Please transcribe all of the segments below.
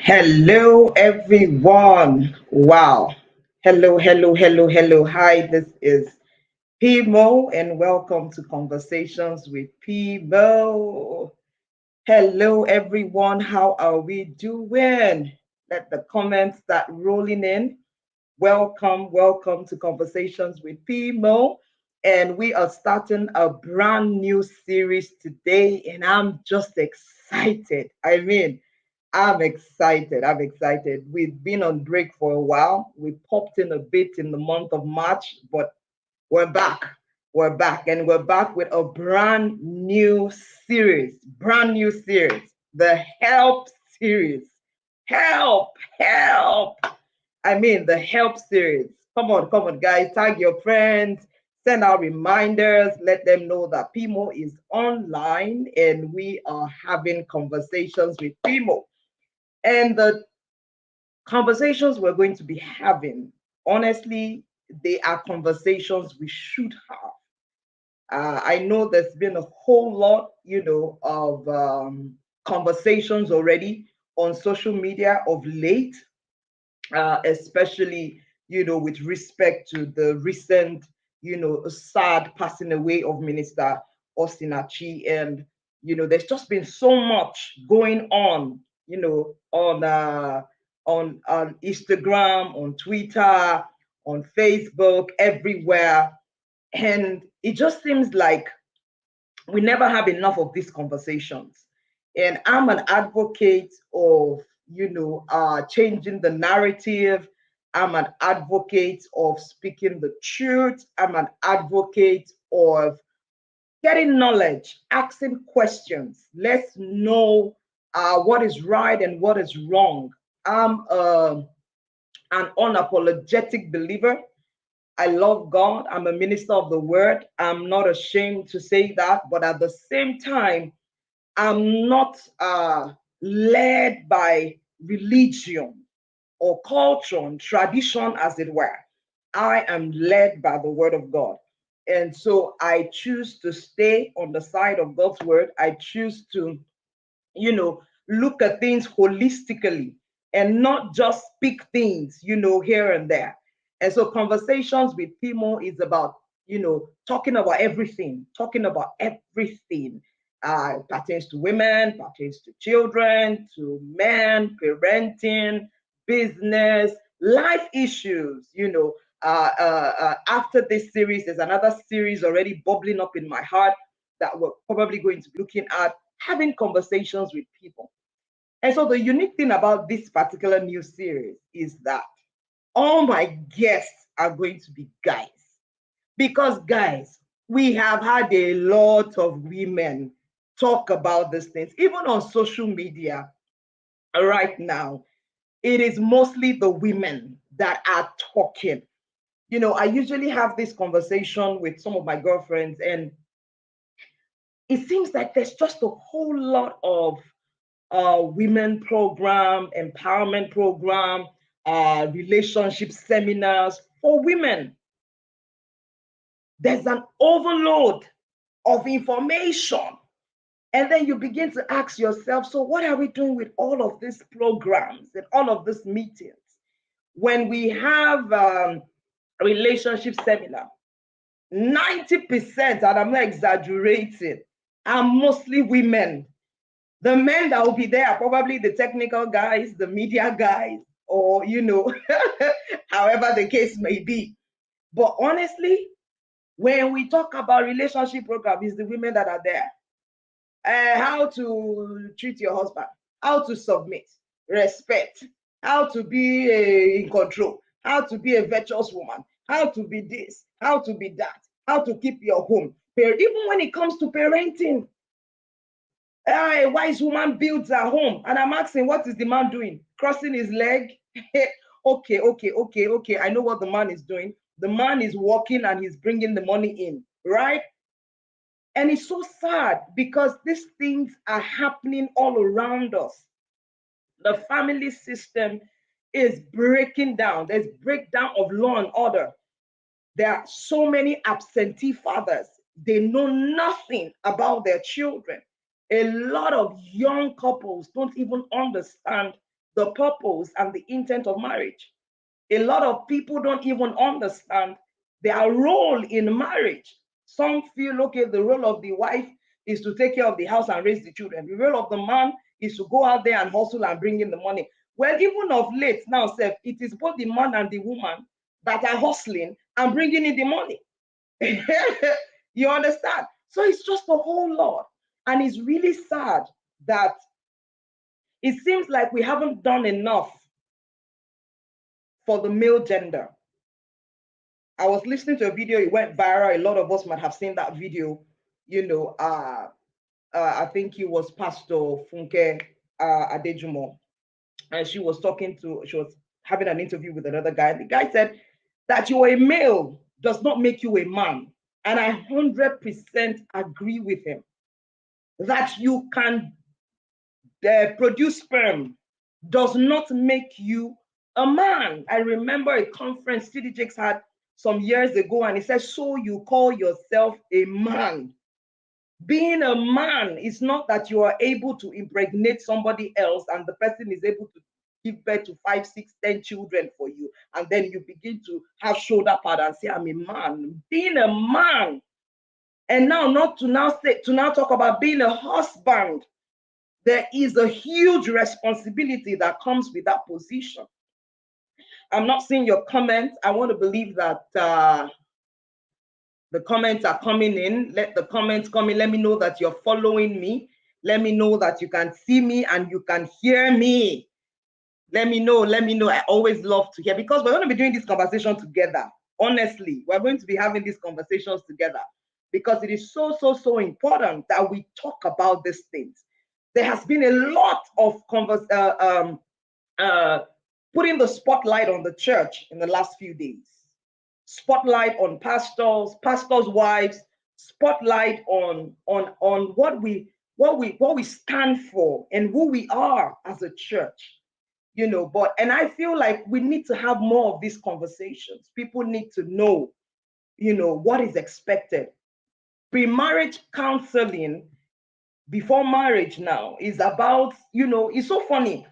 Hello, everyone. Wow. Hello, hello, hello, hello. Hi, this is PMO, and welcome to Conversations with PMO. Hello, everyone. How are we doing? Let the comments start rolling in. Welcome, welcome to Conversations with PMO. And we are starting a brand new series today, and I'm just excited. I'm excited. I'm excited. We've been on break for a while. We popped in a bit in the month of March, but we're back. We're back, and we're back with a brand new series. Brand new series. The Help series. Help, help. The Help series. Come on, guys. Tag your friends. Send out reminders. Let them know that PMO is online and we are having conversations with PMO. And the conversations we're going to be having, honestly, they are conversations we should have. I know there's been a whole lot, of conversations already on social media of late, especially, with respect to the recent, sad passing away of Minister Osinachi. And, there's just been so much going on, on Instagram, on Twitter, on Facebook, everywhere. And it just seems like we never have enough of these conversations. And I'm an advocate of, changing the narrative. I'm an advocate of speaking the truth. I'm an advocate of getting knowledge, asking questions. Let's know what is right and what is wrong. I'm an unapologetic believer. I love God. I'm a minister of the word. I'm not ashamed to say that. But at the same time, I'm not led by religion or culture and tradition, as it were. I am led by the word of God. And so I choose to stay on the side of God's word. I choose to, look at things holistically and not just speak things, here and there. And so conversations with Pimo is about, talking about everything. Pertains to women, pertains to children, to men, parenting, business, life issues. After this series, there's another series already bubbling up in my heart that we're probably going to be looking at, having conversations with people. And so the unique thing about this particular new series is that all my guests are going to be guys. Because, guys, we have had a lot of women talk about these things, even on social media right now. It is mostly the women that are talking. I usually have this conversation with some of my girlfriends, and it seems like there's just a whole lot of women program, empowerment program, relationship seminars for women. There's an overload of information. And then you begin to ask yourself, so what are we doing with all of these programs and all of these meetings? When we have relationship seminar, 90%, and I'm not exaggerating, are mostly women. The men that will be there are probably the technical guys, the media guys, or, however the case may be. But honestly, when we talk about relationship program, it's the women that are there. How to treat your husband, how to submit, respect, how to be in control, how to be a virtuous woman, how to be this, how to be that, how to keep your home. Even when it comes to parenting, a wise woman builds her home. And I'm asking, what is the man doing? Crossing his leg? Okay. I know what the man is doing. The man is working and he's bringing the money in, right? And it's so sad because these things are happening all around us. The family system is breaking down. There's breakdown of law and order. There are so many absentee fathers. They know nothing about their children. A lot of young couples don't even understand the purpose and the intent of marriage. A lot of people don't even understand their role in marriage. Some feel, okay, the role of the wife is to take care of the house and raise the children. The role of the man is to go out there and hustle and bring in the money. Well, even of late now, Seth, it is both the man and the woman that are hustling and bringing in the money. You understand? So it's just a whole lot. And it's really sad that it seems like we haven't done enough for the male gender. I was listening to a video, it went viral. A lot of us might have seen that video. I think it was Pastor Funke Adejumo, and she was having an interview with another guy. The guy said that you are a male does not make you a man. And I 100% agree with him. That you can produce sperm does not make you a man. I remember a conference TD Jakes had some years ago, and he said, so you call yourself a man. Being a man is not that you are able to impregnate somebody else and the person is able to give birth to 5, 6, 10 children for you, and then you begin to have shoulder pad and say, I'm a man. Being a man, and now talk about being a husband, there is a huge responsibility that comes with that position. I'm not seeing your comments. I want to believe that the comments are coming in. Let the comments come in. Let me know that you're following me. Let me know that you can see me and you can hear me. Let me know. I always love to hear, because we're going to be doing this conversation together. Honestly, we're going to be having these conversations together because it is so important that we talk about these things. There has been a lot of putting the spotlight on the church in the last few days. Spotlight on pastors, pastors' wives, spotlight on what we stand for and who we are as a church. And I feel like we need to have more of these conversations. People need to know, what is expected. Pre-marriage counseling before marriage now is about, it's so funny.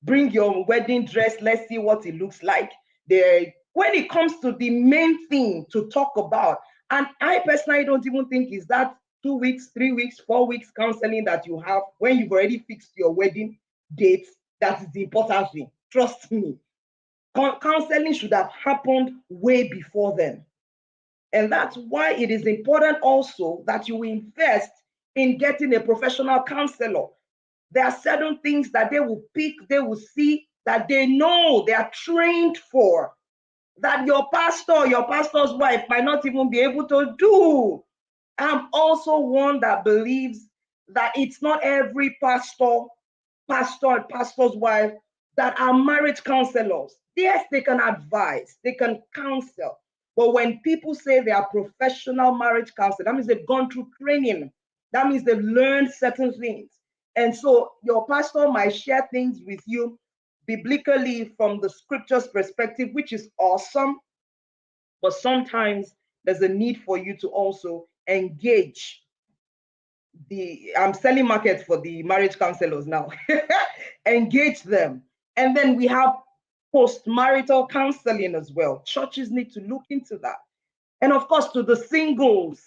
Bring your wedding dress, let's see what it looks like. When it comes to the main thing to talk about, and I personally don't even think is that 2 weeks, 3 weeks, 4 weeks counseling that you have when you've already fixed your wedding date, that is the important thing. Trust me. Counseling should have happened way before then. And that's why it is important also that you invest in getting a professional counselor. There are certain things that they will pick, they will see, that they know, they are trained for, that your pastor, your pastor's wife might not even be able to do. I'm also one that believes that it's not every pastor's wife that are marriage counselors. Yes, they can advise, they can counsel. But when people say they are professional marriage counselors, that means they've gone through training. That means they've learned certain things. And so your pastor might share things with you biblically from the scriptures perspective, which is awesome. But sometimes there's a need for you to also engage I'm selling markets for the marriage counselors now. Engage them. And then we have post-marital counseling as well. Churches need to look into that. And of course, to the singles.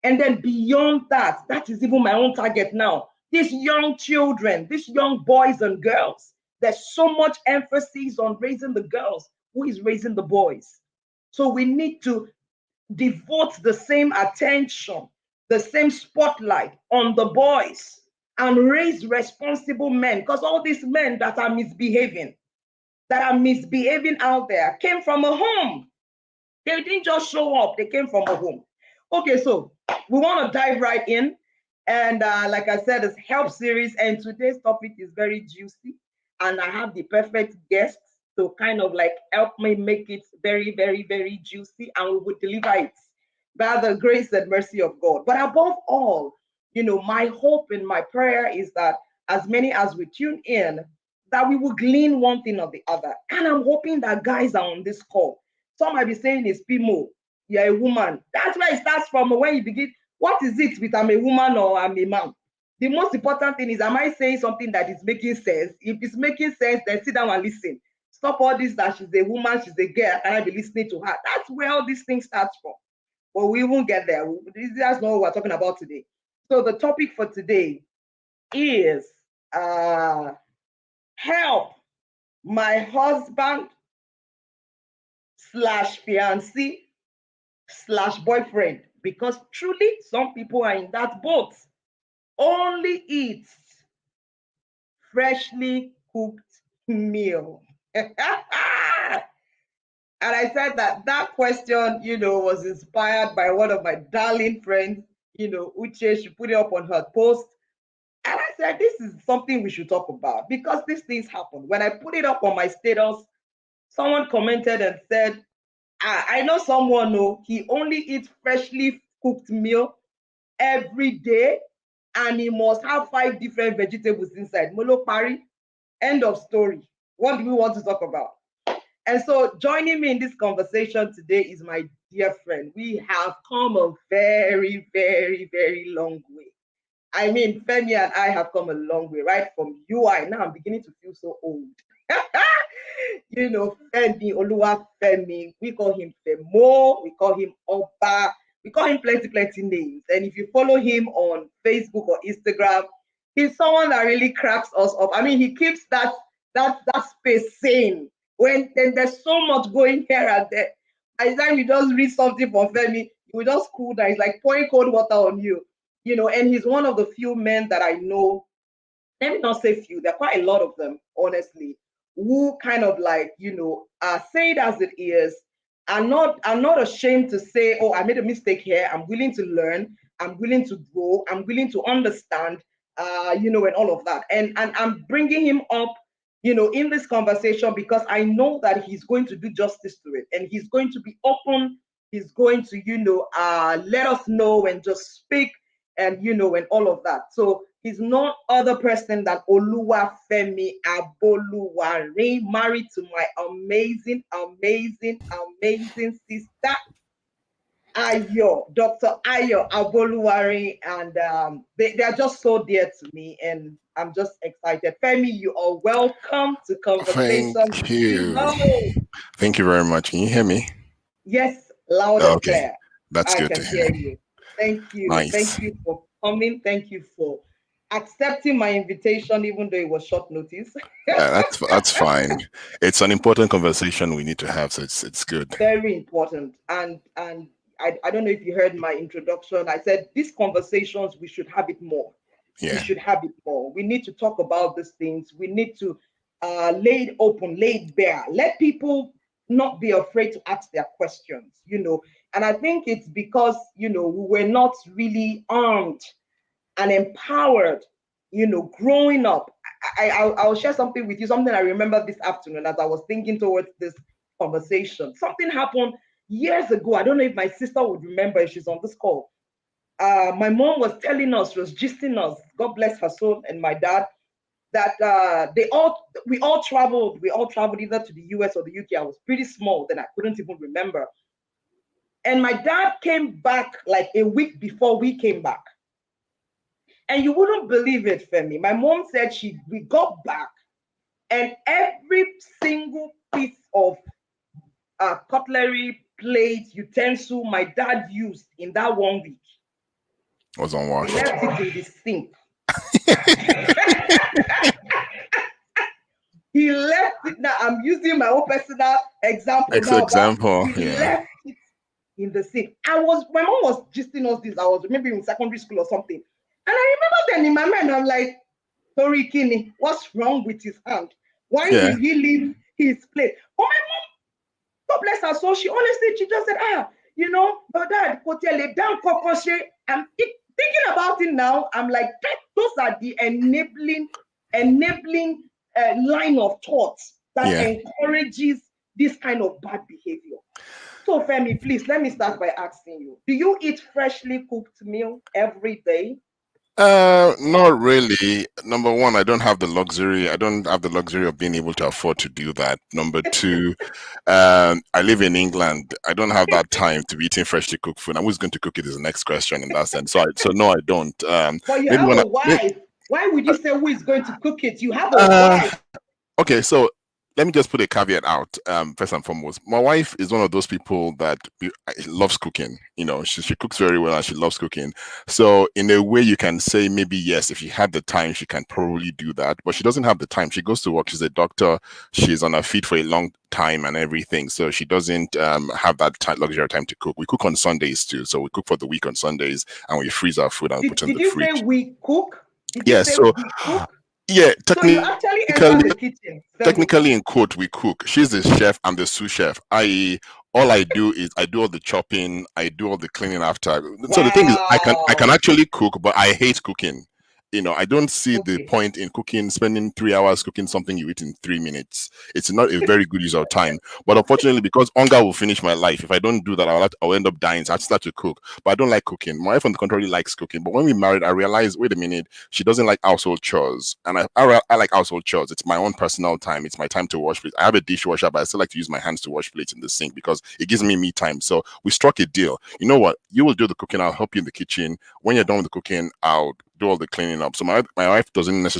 And then beyond that, that is even my own target now. These young children, these young boys and girls, there's so much emphasis on raising the girls. Who is raising the boys? So we need to devote the same attention, the same spotlight on the boys and raise responsible men, because all these men that are misbehaving out there came from a home. They didn't just show up, they came from a home. Okay, so we want to dive right in. And like I said, it's help series, and today's topic is very juicy. And I have the perfect guest to kind of like help me make it very, very, very juicy, and we will deliver it by the grace and mercy of God. But above all, my hope and my prayer is that as many as we tune in, that we will glean one thing or the other. And I'm hoping that guys are on this call. Some might be saying it's PMO, you're a woman. That's where it starts from when you begin. What is it with I'm a woman or I'm a man? The most important thing is, am I saying something that is making sense? If it's making sense, then sit down and listen. Stop all this that she's a woman, she's a girl, can I be listening to her? That's where all these things start from. But we won't get there. That's not what we're talking about today. So the topic for today is help my husband slash fiancé slash boyfriend, because truly some people are in that boat. Only eat freshly cooked meal. And I said that question, was inspired by one of my darling friends, Uche. She put it up on her post. And I said, this is something we should talk about because these things happen. When I put it up on my status, someone commented and said, I know someone, he only eats freshly cooked meal every day, and he must have 5 different vegetables inside. Molo pari, end of story. What do we want to talk about? And so joining me in this conversation today is my dear friend. We have come a very, very, very long way. I mean, Femi and I have come a long way, right? From UI. Now I'm beginning to feel so old. Femi, Oluwafemi. We call him Femo. We call him Oba. We call him plenty names. And if you follow him on Facebook or Instagram, he's someone that really cracks us up. I mean, he keeps that space sane. When there's so much going here and there. By the time you just read something from Femi, you will just cool down. It's like pouring cold water on you. And he's one of the few men that I know, let me not say few, there are quite a lot of them, honestly, who kind of like, say it as it is, are not ashamed to say, oh, I made a mistake here. I'm willing to learn. I'm willing to grow. I'm willing to understand, and all of that. And I'm bringing him up, in this conversation because I know that he's going to do justice to it and he's going to be open. He's going to, let us know and just speak and, and all of that. So he's no other person than Oluwafemi Aboluwarin, married to my amazing, amazing, amazing sister, Dr. Ayo Aboluwarin, and they are just so dear to me, and I'm just excited. Femi, you are welcome to Conversation Thank with you. People. Thank you very much. Can you hear me? Yes, loud and Okay, clear. that's I good to can hear hear. you. Thank you. Nice. Thank you for coming. Thank you for accepting my invitation, even though it was short notice. That's fine. It's an important conversation we need to have, so it's good. Very important. And I don't know if you heard my introduction. I said these conversations, we should have it more. We Yeah. should have it more. We need to talk about these things. We need to lay it open, lay it bare. Let people not be afraid to ask their questions. And I think it's because, we were not really armed and empowered, growing up. I'll share something with you, something I remember this afternoon as I was thinking towards this conversation. Something happened years ago. I don't know if my sister would remember if she's on this call. My mom was telling us, she was gisting us, God bless her soul, and my dad, that we all traveled either to the US or the UK. I was pretty small then, I couldn't even remember. And my dad came back like a week before we came back. And you wouldn't believe it, Femi. My mom said we got back, and every single piece of cutlery, plate, utensil my dad used in that 1 week, Was he unwashed. left it in the sink. He left it. Now I'm using my own personal example Ex now, but example, he yeah. left it in the sink. My mom was gisting us this. I was maybe in secondary school or something. And I remember then in my mind, I'm like, Tori Kinney, what's wrong with his hand? Why Yeah. did he leave his plate? Oh, my mom, God bless her soul, she just said, your dad, down kokoshe. I'm thinking about it now. I'm like, those are the enabling line of thoughts that Yeah. encourages this kind of bad behavior. So, Femi, please let me start by asking you: do you eat freshly cooked meal every day? Not really. Number one, I don't have the luxury. I don't have the luxury of being able to afford to do that. Number two, I live in England. I don't have that time to be eating freshly cooked food. I'm who's going to cook it is the next question in that sense. So no, I don't. But you Maybe have when a wife. Why would you say who is going to cook it? You have a uh, wife. okay, so let me just put a caveat out. First and foremost, my wife is one of those people that loves cooking. You know, she cooks very well and she loves cooking. So in a way, you can say maybe yes, if she had the time, she can probably do that. But she doesn't have the time. She goes to work. She's a doctor. She's on her feet for a long time and everything. So she doesn't have that luxury of time to cook. We cook on Sundays too. So we cook for the week on Sundays and we freeze our food and we put it in Did the you say fridge. we cook? Did you Yeah. say So we cook? yeah, So you actually enter the kitchen, Sembo. technically in quote we cook. She's the chef, I'm the sous chef, i.e. all I do is I do all the chopping, I do all the cleaning after. So the thing is I can Wow. actually cook, but I hate cooking. You know, I don't see the Okay. point in cooking, spending 3 hours cooking something you eat in 3 minutes. It's not a very good use of time. But unfortunately, because hunger will finish my life, if I don't do that, I'll end up dying. So I start to cook. But I don't like cooking. My wife, on the contrary, likes cooking. But when we married, I realized, wait a minute, she doesn't like household chores. And I like household chores. It's my own personal time. It's my time to wash plates. I have a dishwasher, but I still like to use my hands to wash plates in the sink because it gives me time. So we struck a deal. You know what? You will do the cooking. I'll help you in the kitchen. When you're done with the cooking, I'll do all the cleaning up. So my wife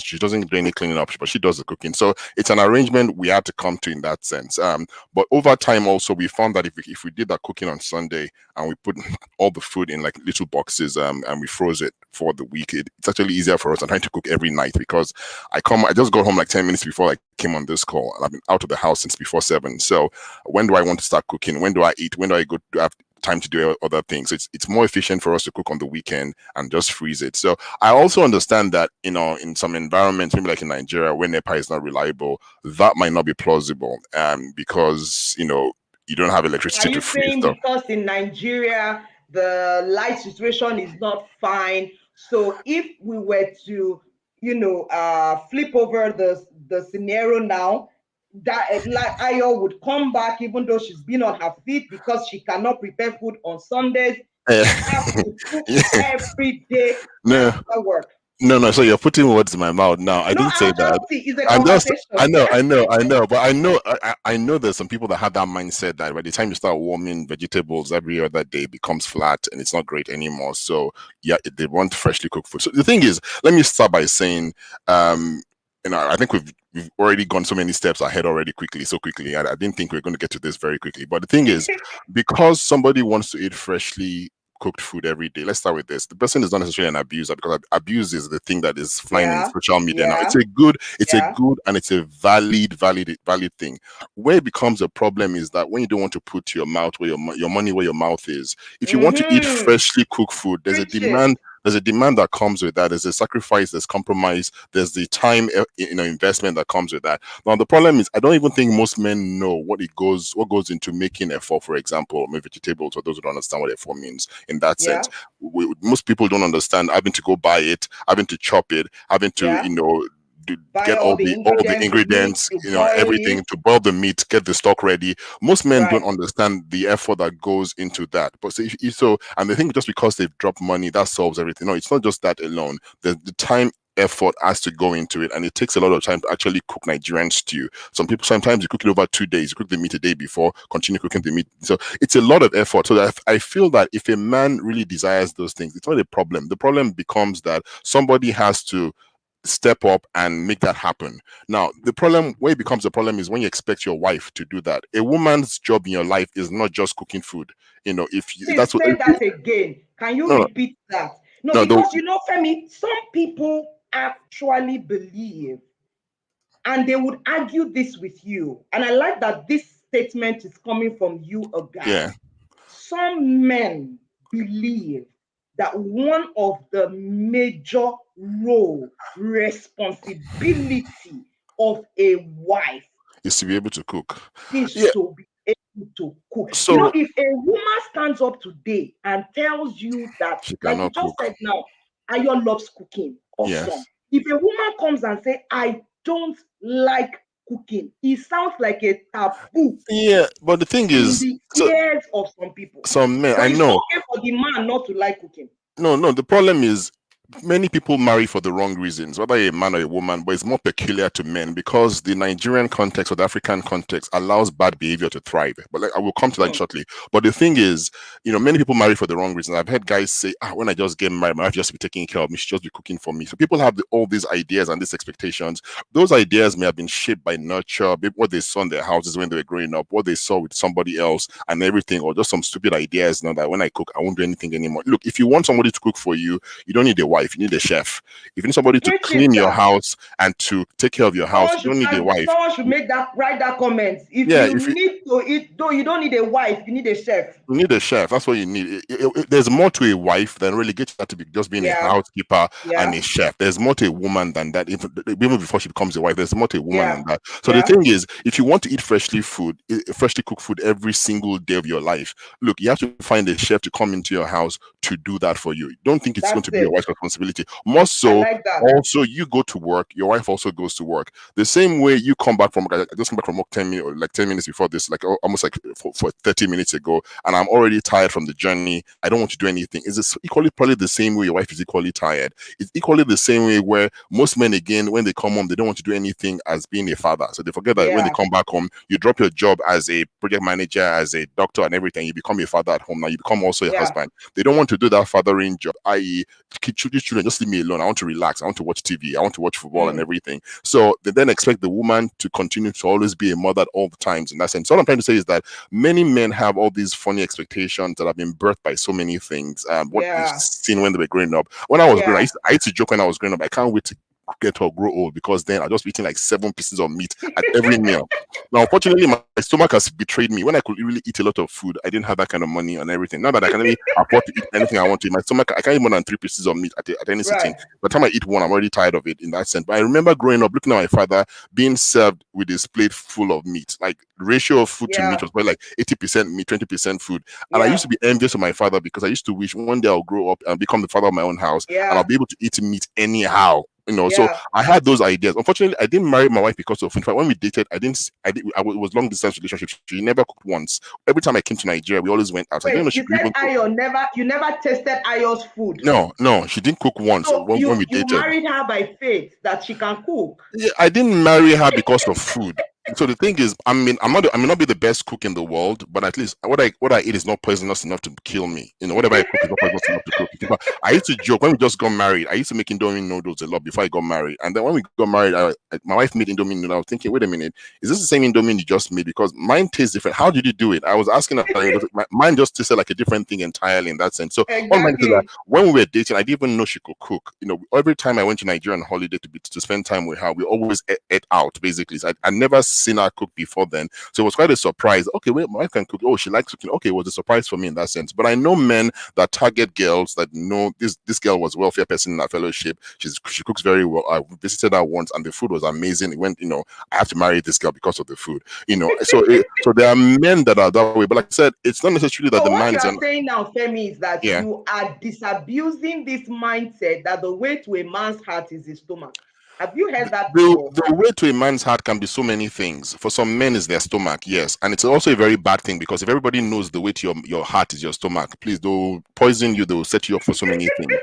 she doesn't do any cleaning up, but she does the cooking. So it's an arrangement we had to come to in that sense. But over time also we found that if we did that cooking on Sunday and we put all the food in like little boxes and we froze it for the week, it's actually easier for us than trying to cook every night because I just got home like 10 minutes before I came on this call and I've been out of the house since before 7. So when do I want to start cooking? When do I eat? When do I go to have time to do other things? It's more efficient for us to cook on the weekend and just freeze it. So I also understand that, you know, in some environments, maybe like in Nigeria, where NEPA is not reliable, that might not be plausible, because you know you don't have Are electricity to you freeze saying stuff. because in Nigeria the light situation is not fine? So if we were to, flip over the scenario now, that like Ayo would come back even though she's been on her feet because she cannot prepare food on Sundays. She has to cook Yeah. every day No, after work. no. So you're putting words in my mouth now. I No, didn't say I'm that. just it's a I'm just. conversation. But I know there's some people that have that mindset that by the time you start warming vegetables every other day, it becomes flat and it's not great anymore. So yeah, they want freshly cooked food. So the thing is, let me start by saying, I think we've already gone so many steps ahead already so quickly. I didn't think we were going to get to this very quickly. But the thing is, because somebody wants to eat freshly cooked food every day. Let's start with this. The person is not necessarily an abuser because abuse is the thing that is flying in Yeah, social media now. yeah, It's a yeah. good and it's a valid thing. Where it becomes a problem is that when you don't want to put your mouth where your money where your mouth is. If you want to eat Mm-hmm. freshly cooked food, there's a Preach it. demand. There's a demand that comes with that. There's a sacrifice. There's compromise. There's the time, investment that comes with that. Now the problem is, I don't even think most men know what goes into making a pho, for example, maybe vegetables. For those who don't understand what a pho means, in that Yeah, sense, most people don't understand having to go buy it, having to chop it, having to yeah. Buy get all the all the ingredients you need, ingredients, you boil everything it. to boil the meat, get the stock ready. Most men don't Right. understand the effort that goes into that. But and they think just because they've dropped money that solves everything. No, it's not just that alone. The time effort has to go into it, and it takes a lot of time to actually cook Nigerian stew. Some people sometimes you cook it over 2 days. You cook the meat a day before, continue cooking the meat. So it's a lot of effort. So that I feel that if a man really desires those things, it's not a problem. The problem becomes that somebody has to step up and make that happen. Now, the problem where it becomes a problem is when you expect your wife to do that. A woman's job in your life is not just cooking food. You know, if Please that's what say that again. Can you no repeat that? No, no because Femi, some people actually believe and they would argue this with you. And I like that this statement is coming from you, a yeah, guy. Some men believe that one of the major role, responsibility of a wife is to be able to cook. is Yeah. to be able to cook. So If a woman stands up today and tells you that, she like you cannot just cook. said now, Ayo loves cooking, awesome. Yes. If a woman comes and say, I don't like cooking, it sounds like a taboo Yeah, but the thing in is, the so ears of some people. some men I But it's know. okay for the man not to like cooking. No, the problem is many people marry for the wrong reasons, whether a man or a woman, but it's more peculiar to men because the Nigerian context or the African context allows bad behavior to thrive. But like, I will come to that shortly. But the thing is, many people marry for the wrong reasons. I've heard guys say, when I just get married, my wife just be taking care of me, she just be cooking for me. So people have all these ideas and these expectations. Those ideas may have been shaped by nurture, what they saw in their houses when they were growing up, what they saw with somebody else and everything, or just some stupid ideas, that when I cook, I won't do anything anymore. Look, if you want somebody to cook for you, you don't need a wife, you need a chef. If you need somebody to clean your house and to take care of your house, you don't need a wife. Someone should write that comment. If you need to eat, though, you don't need a wife, you need a chef. You need a chef. That's what you need. There's more to a wife than relegating her to be just being a housekeeper and a chef. There's more to a woman than that. Even before she becomes a wife, there's more to a woman than that. So the thing is, if you want to eat freshly cooked food every single day of your life, look, you have to find a chef to come into your house to do that for you. Don't think it's going to be your wife's responsibility. More so, also you go to work, your wife also goes to work. The same way you come back from, I just came back from work 10 minutes before this, like almost like for 30 minutes ago, and I'm already tired from the journey. I don't want to do anything. Is this equally probably the same way your wife is equally tired? It's equally the same way where most men, again, when they come home, they don't want to do anything as being a father. So they forget that when they come back home, you drop your job as a project manager, as a doctor and everything, you become a father at home. Now you become also a husband. They don't want to do that fathering job, i.e. children, just leave me alone. I want to relax. I want to watch TV. I want to watch football and everything. So they then expect the woman to continue to always be a mother at all the times in that sense. So what I'm trying to say is that many men have all these funny expectations that have been birthed by so many things. What they've seen when they were growing up. When I was growing up, I used to joke when I was growing up, I can't wait to get or grow old because then I just be eating like 7 pieces of meat at every meal. Now, unfortunately, my stomach has betrayed me. When I could really eat a lot of food, I didn't have that kind of money and everything. Now that I can really afford to eat anything I want to eat, my stomach, I can't eat more than 3 pieces of meat at any sitting. By the time I eat one, I'm already tired of it in that sense. But I remember growing up, looking at my father being served with his plate full of meat. Like the ratio of food to meat was probably like 80% meat, 20% food. And I used to be envious of my father because I used to wish one day I'll grow up and become the father of my own house and I'll be able to eat meat anyhow. So I had those ideas. Unfortunately, I didn't marry my wife because of. In fact, when we dated, it was long distance relationship. She never cooked once. Every time I came to Nigeria, we always went out. Wait, you said you never tasted Ayo's food. No, she didn't cook once. So when we dated, you married her by faith that she can cook. Yeah, I didn't marry her because of food. So the thing is, I may not be the best cook in the world, but at least what I eat is not poisonous enough to kill me. Whatever I cook is not poisonous enough to cook. I used to joke when we just got married. I used to make Indomie noodles a lot before I got married, and then when we got married, my wife made Indomie noodles. I was thinking, wait a minute, is this the same Indomie you just made? Because mine tastes different. How did you do it? I was asking her. Mine just tasted like a different thing entirely in that sense. So when we were dating, I didn't even know she could cook. Every time I went to Nigeria on holiday to spend time with her, we always ate out basically. So I never seen her cook before then, so it was quite a surprise. Okay, wait, my wife can cook. Oh, she likes cooking. Okay, it was a surprise for me in that sense. But I know men that target girls that know this girl was a welfare person in our fellowship. She cooks very well. I visited her once, and the food was amazing. It went, I have to marry this girl because of the food. So there are men that are that way. But like I said, it's not necessarily that the man. What you are saying now, Femi, is that you are disabusing this mindset that the way to a man's heart is his stomach. Have you heard that before? The way to a man's heart can be so many things. For some men, it's their stomach, yes. And it's also a very bad thing because if everybody knows the way to your heart is your stomach, please, they'll poison you, they'll set you up for so many things.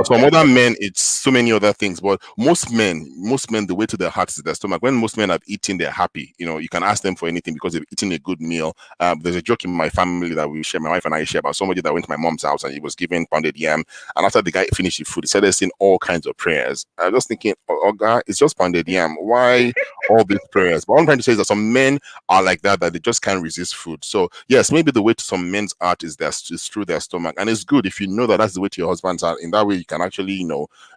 Some other men, it's so many other things. But most men, the way to their heart is their stomach. When most men have eaten, they're happy. You can ask them for anything because they've eaten a good meal. There's a joke in my family that we share, my wife and I share, about somebody that went to my mom's house and he was given pounded yam. And after the guy finished the food, he started saying all kinds of prayers. I was just thinking, it's just pounded yam. Why all these prayers? But what I'm trying to say is that some men are like that they just can't resist food. So yes, maybe the way to some men's heart is through their stomach, and it's good if you know that that's the way to your husband's heart. In that way, you can actually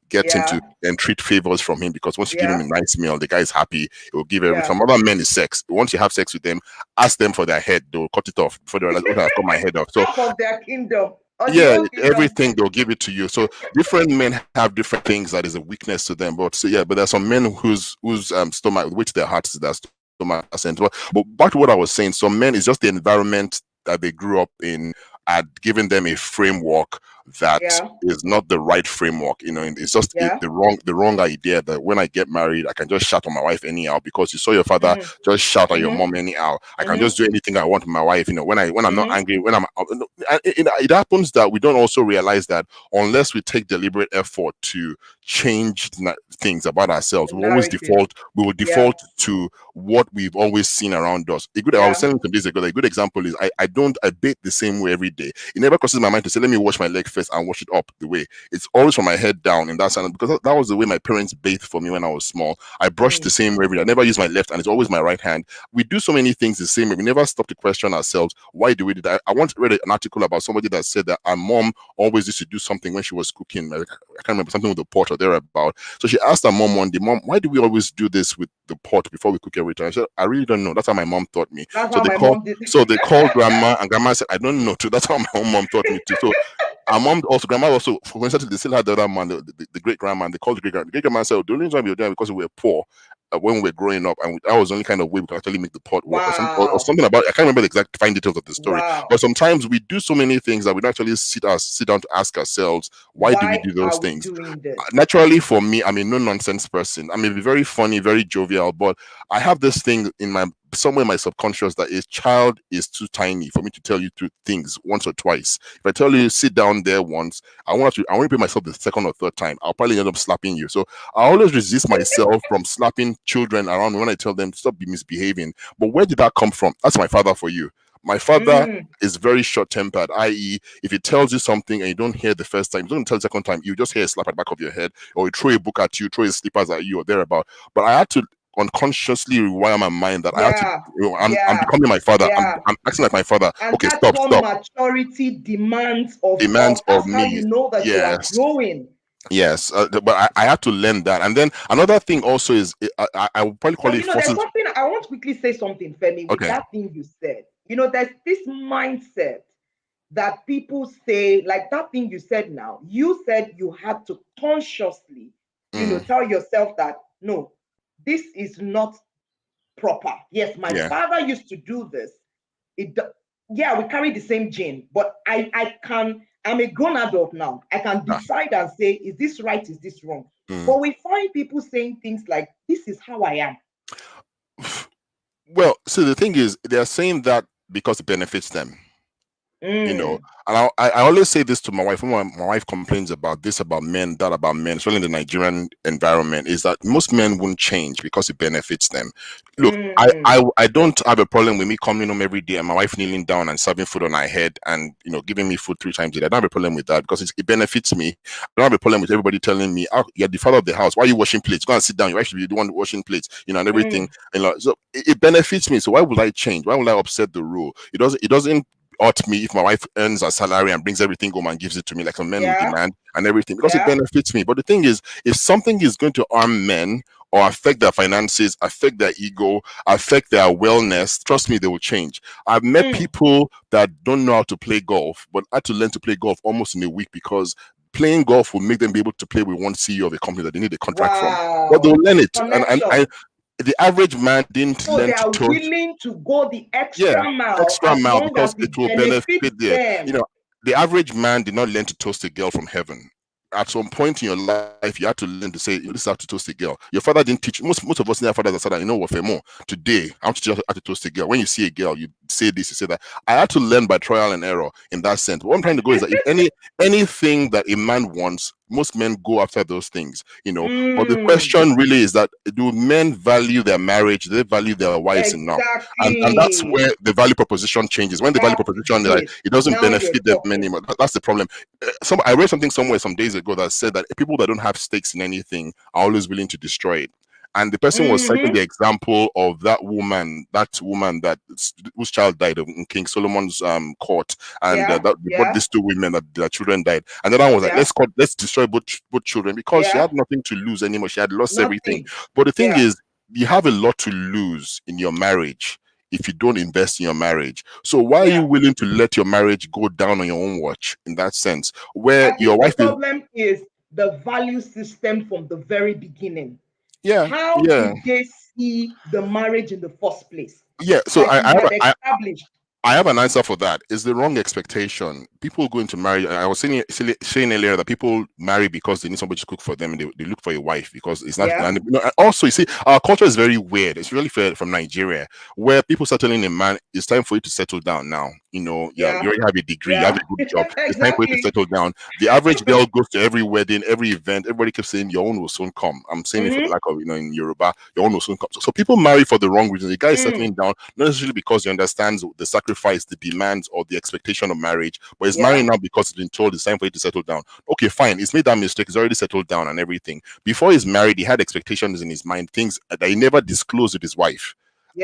get him to entreat favors from him, because once you give him a nice meal, the guy is happy. He will give everything. Some other men is sex. Once you have sex with them, ask them for their head. They'll cut it off before they realize, I've got my head off. So half of their kingdom. Everything they'll give it to you. So different men have different things that is a weakness to them. But there's some men whose stomach, which their heart is their stomach. But back to what I was saying, some men, it's just the environment that they grew up in had given them a framework that Yeah. is not the right framework. And it's just Yeah. the wrong idea that when I get married, I can just shout on my wife anyhow because you saw your father Mm. just shout at your Mm-hmm. mom anyhow. I can Mm-hmm. just do anything I want with my wife. When I'm not Mm-hmm. angry, when it happens that we don't also realize that unless we take deliberate effort to change things about ourselves, The narrative. we will Yeah. default to what we've always seen around us. I was Yeah. telling some days ago that a good example is I bathe the same way every day. It never crosses my mind to say, let me wash my leg first and wash it up the way. It's always from my head down in that sense because that was the way my parents bathed for me when I was small. I brushed the Mm. same way every day. I never use my left hand, it's always my right hand. We do so many things the same way. We never stop to question ourselves. Why do we do that? I once read an article about somebody that said that our mom always used to do something when she was cooking. Like, I can't remember, something with the pot or thereabout. So she asked her mom one day, Mom, why do we always do this with the pot before we cook every time? I said, I really don't know. That's how my mom taught me. That's So how they my called mom did. so they called grandma, and grandma said, I don't know too. That's how my own mom taught me too. So our mom also, grandma also, for instance, they still had the other man, the great grandma, and they called the great grandma. The great grandma said, the only reason we were doing it because we were poor when we were growing up, and that was the only kind of way we could actually make the pot work, or Wow. something about. I can't remember the exact fine details of the story, Wow. but sometimes we do so many things that we don't actually sit down to ask ourselves, why do we Why do those are we things? doing this? Naturally, for me, I'm a no nonsense person. I may be very funny, very jovial, but I have this thing in my somewhere in my subconscious that a child is too tiny for me to tell you two things once or twice. If I tell you sit down there once, I want to pay myself the second or third time. I'll probably end up slapping you. So I always resist myself from slapping children around when I tell them stop misbehaving. But where did that come from? That's my father for you. My father Mm. is very short tempered, i.e., if he tells you something and you don't hear the first time, he doesn't tell the second time, you just hear a slap at the back of your head, or he throw a book at you, throw his slippers at you, or thereabout. But I had to unconsciously rewire my mind that I have to. Yeah. I'm Yeah. becoming my father. Yeah. I'm acting like my father. And Okay, that's stop, what stop. maturity demands of Demands us. of That's how me. you know that you are Yes, growing. yes. But I had to learn that. And then another thing also is I would probably call But it there's forces. something I want to quickly say something, Femi, with Okay. that thing you said. There's this mindset that people say, like that thing you said now. You said you had to consciously, Mm, tell yourself that no, this is not proper. Yes, my yeah. father used to do this. It Yeah, we carry the same gene, but I'm a grown adult now. I can Ah, decide and say, is this right? Is this wrong? mm. But we find people saying things like, this is how I am. Well, so the thing is, they are saying that because it benefits them. you know Mm, and I always say this to my wife when my wife complains about this about men, that about men, especially in the Nigerian environment, is that most men won't change because it benefits them. Look, mm, I don't have a problem with me coming home every day and my wife kneeling down and serving food on her head and giving me food 3 times a day. I don't have a problem with that because it benefits me. I don't have a problem with everybody telling me, oh, you're the father of the house, why are you washing plates? Go and sit down, you actually be the one washing plates, and everything. mm, So it benefits me, so why would I change? Why would I upset the rule? It doesn't ought me if my wife earns a salary and brings everything home and gives it to me like some men would yeah, demand and everything, because it yeah, benefits me. But the thing is, if something is going to harm men or affect their finances, affect their ego, affect their wellness, trust me, they will change. I've met mm, people that don't know how to play golf, but had to learn to play golf almost in a week because playing golf will make them be able to play with one CEO of a company that they need a contract from. But they'll wow, learn it. And connection. the average man didn't So learn they to are toast. willing to go the Yeah, extra mile extra as mile long as because it it will benefits benefit there. them. The average man did not learn to toast a girl from heaven. At some point in your life, you had to learn to say, this is how to toast a girl. Your father didn't teach. Most of us need our fathers that said that, what, Femo, today, I want to teach you how to toast a girl. When you see a girl, you say this, you say that. I had to learn by trial and error in that sense. What I'm trying to go is that if anything that a man wants, most men go after those things. But the Mm, question really is that, do men value their marriage? Do they value their wives enough? And that's where exactly. the value proposition changes. When the value That proposition is like, is it. it doesn't Now you're benefit them talking. anymore. That's the problem. I read something somewhere some days ago that said that people that don't have stakes in anything are always willing to destroy it. And the person was citing Mm-hmm. the example of that woman whose child died in King Solomon's court, and Yeah, that they brought yeah, these two women that their children died, and then I was like, yeah, let's destroy both children because she yeah. had nothing to lose anymore. She had lost everything. Nothing. But the thing Yeah, is, you have a lot to lose in your marriage if you don't invest in your marriage. So why are you yeah. willing to let your marriage go down on your own watch in that sense, where I your think the wife is? problem is the value system from the very beginning. Yeah, How yeah, did they see the marriage in the first place? yeah. So Like I we have have I established. I have an answer for that. It's the wrong expectation. People go into marriage. I was saying earlier that people marry because they need somebody to cook for them, and they look for a wife because it's not. Yeah. And and also, you see, our culture is very weird. It's really fair from Nigeria, where people start telling a man, "It's time for you to settle down now." Yeah, Yeah. you already have a degree, you have Yeah. a good job. It's time for you to Exactly. settle down. The average girl goes to every wedding, every event. Everybody keeps saying, "Your own will soon come." I'm saying it for the Mm-hmm. lack of, in Yoruba, "Your own will soon come." So people marry for the wrong reason. The guy is Mm. settling down not necessarily because he understands the sacrifice, the demands, or the expectation of marriage, but he's Yeah. marrying now because he's been told it's time for you to settle down. Okay, fine. He's made that mistake. He's already settled down and everything. Before he's married, he had expectations in his mind, things that he never disclosed with his wife.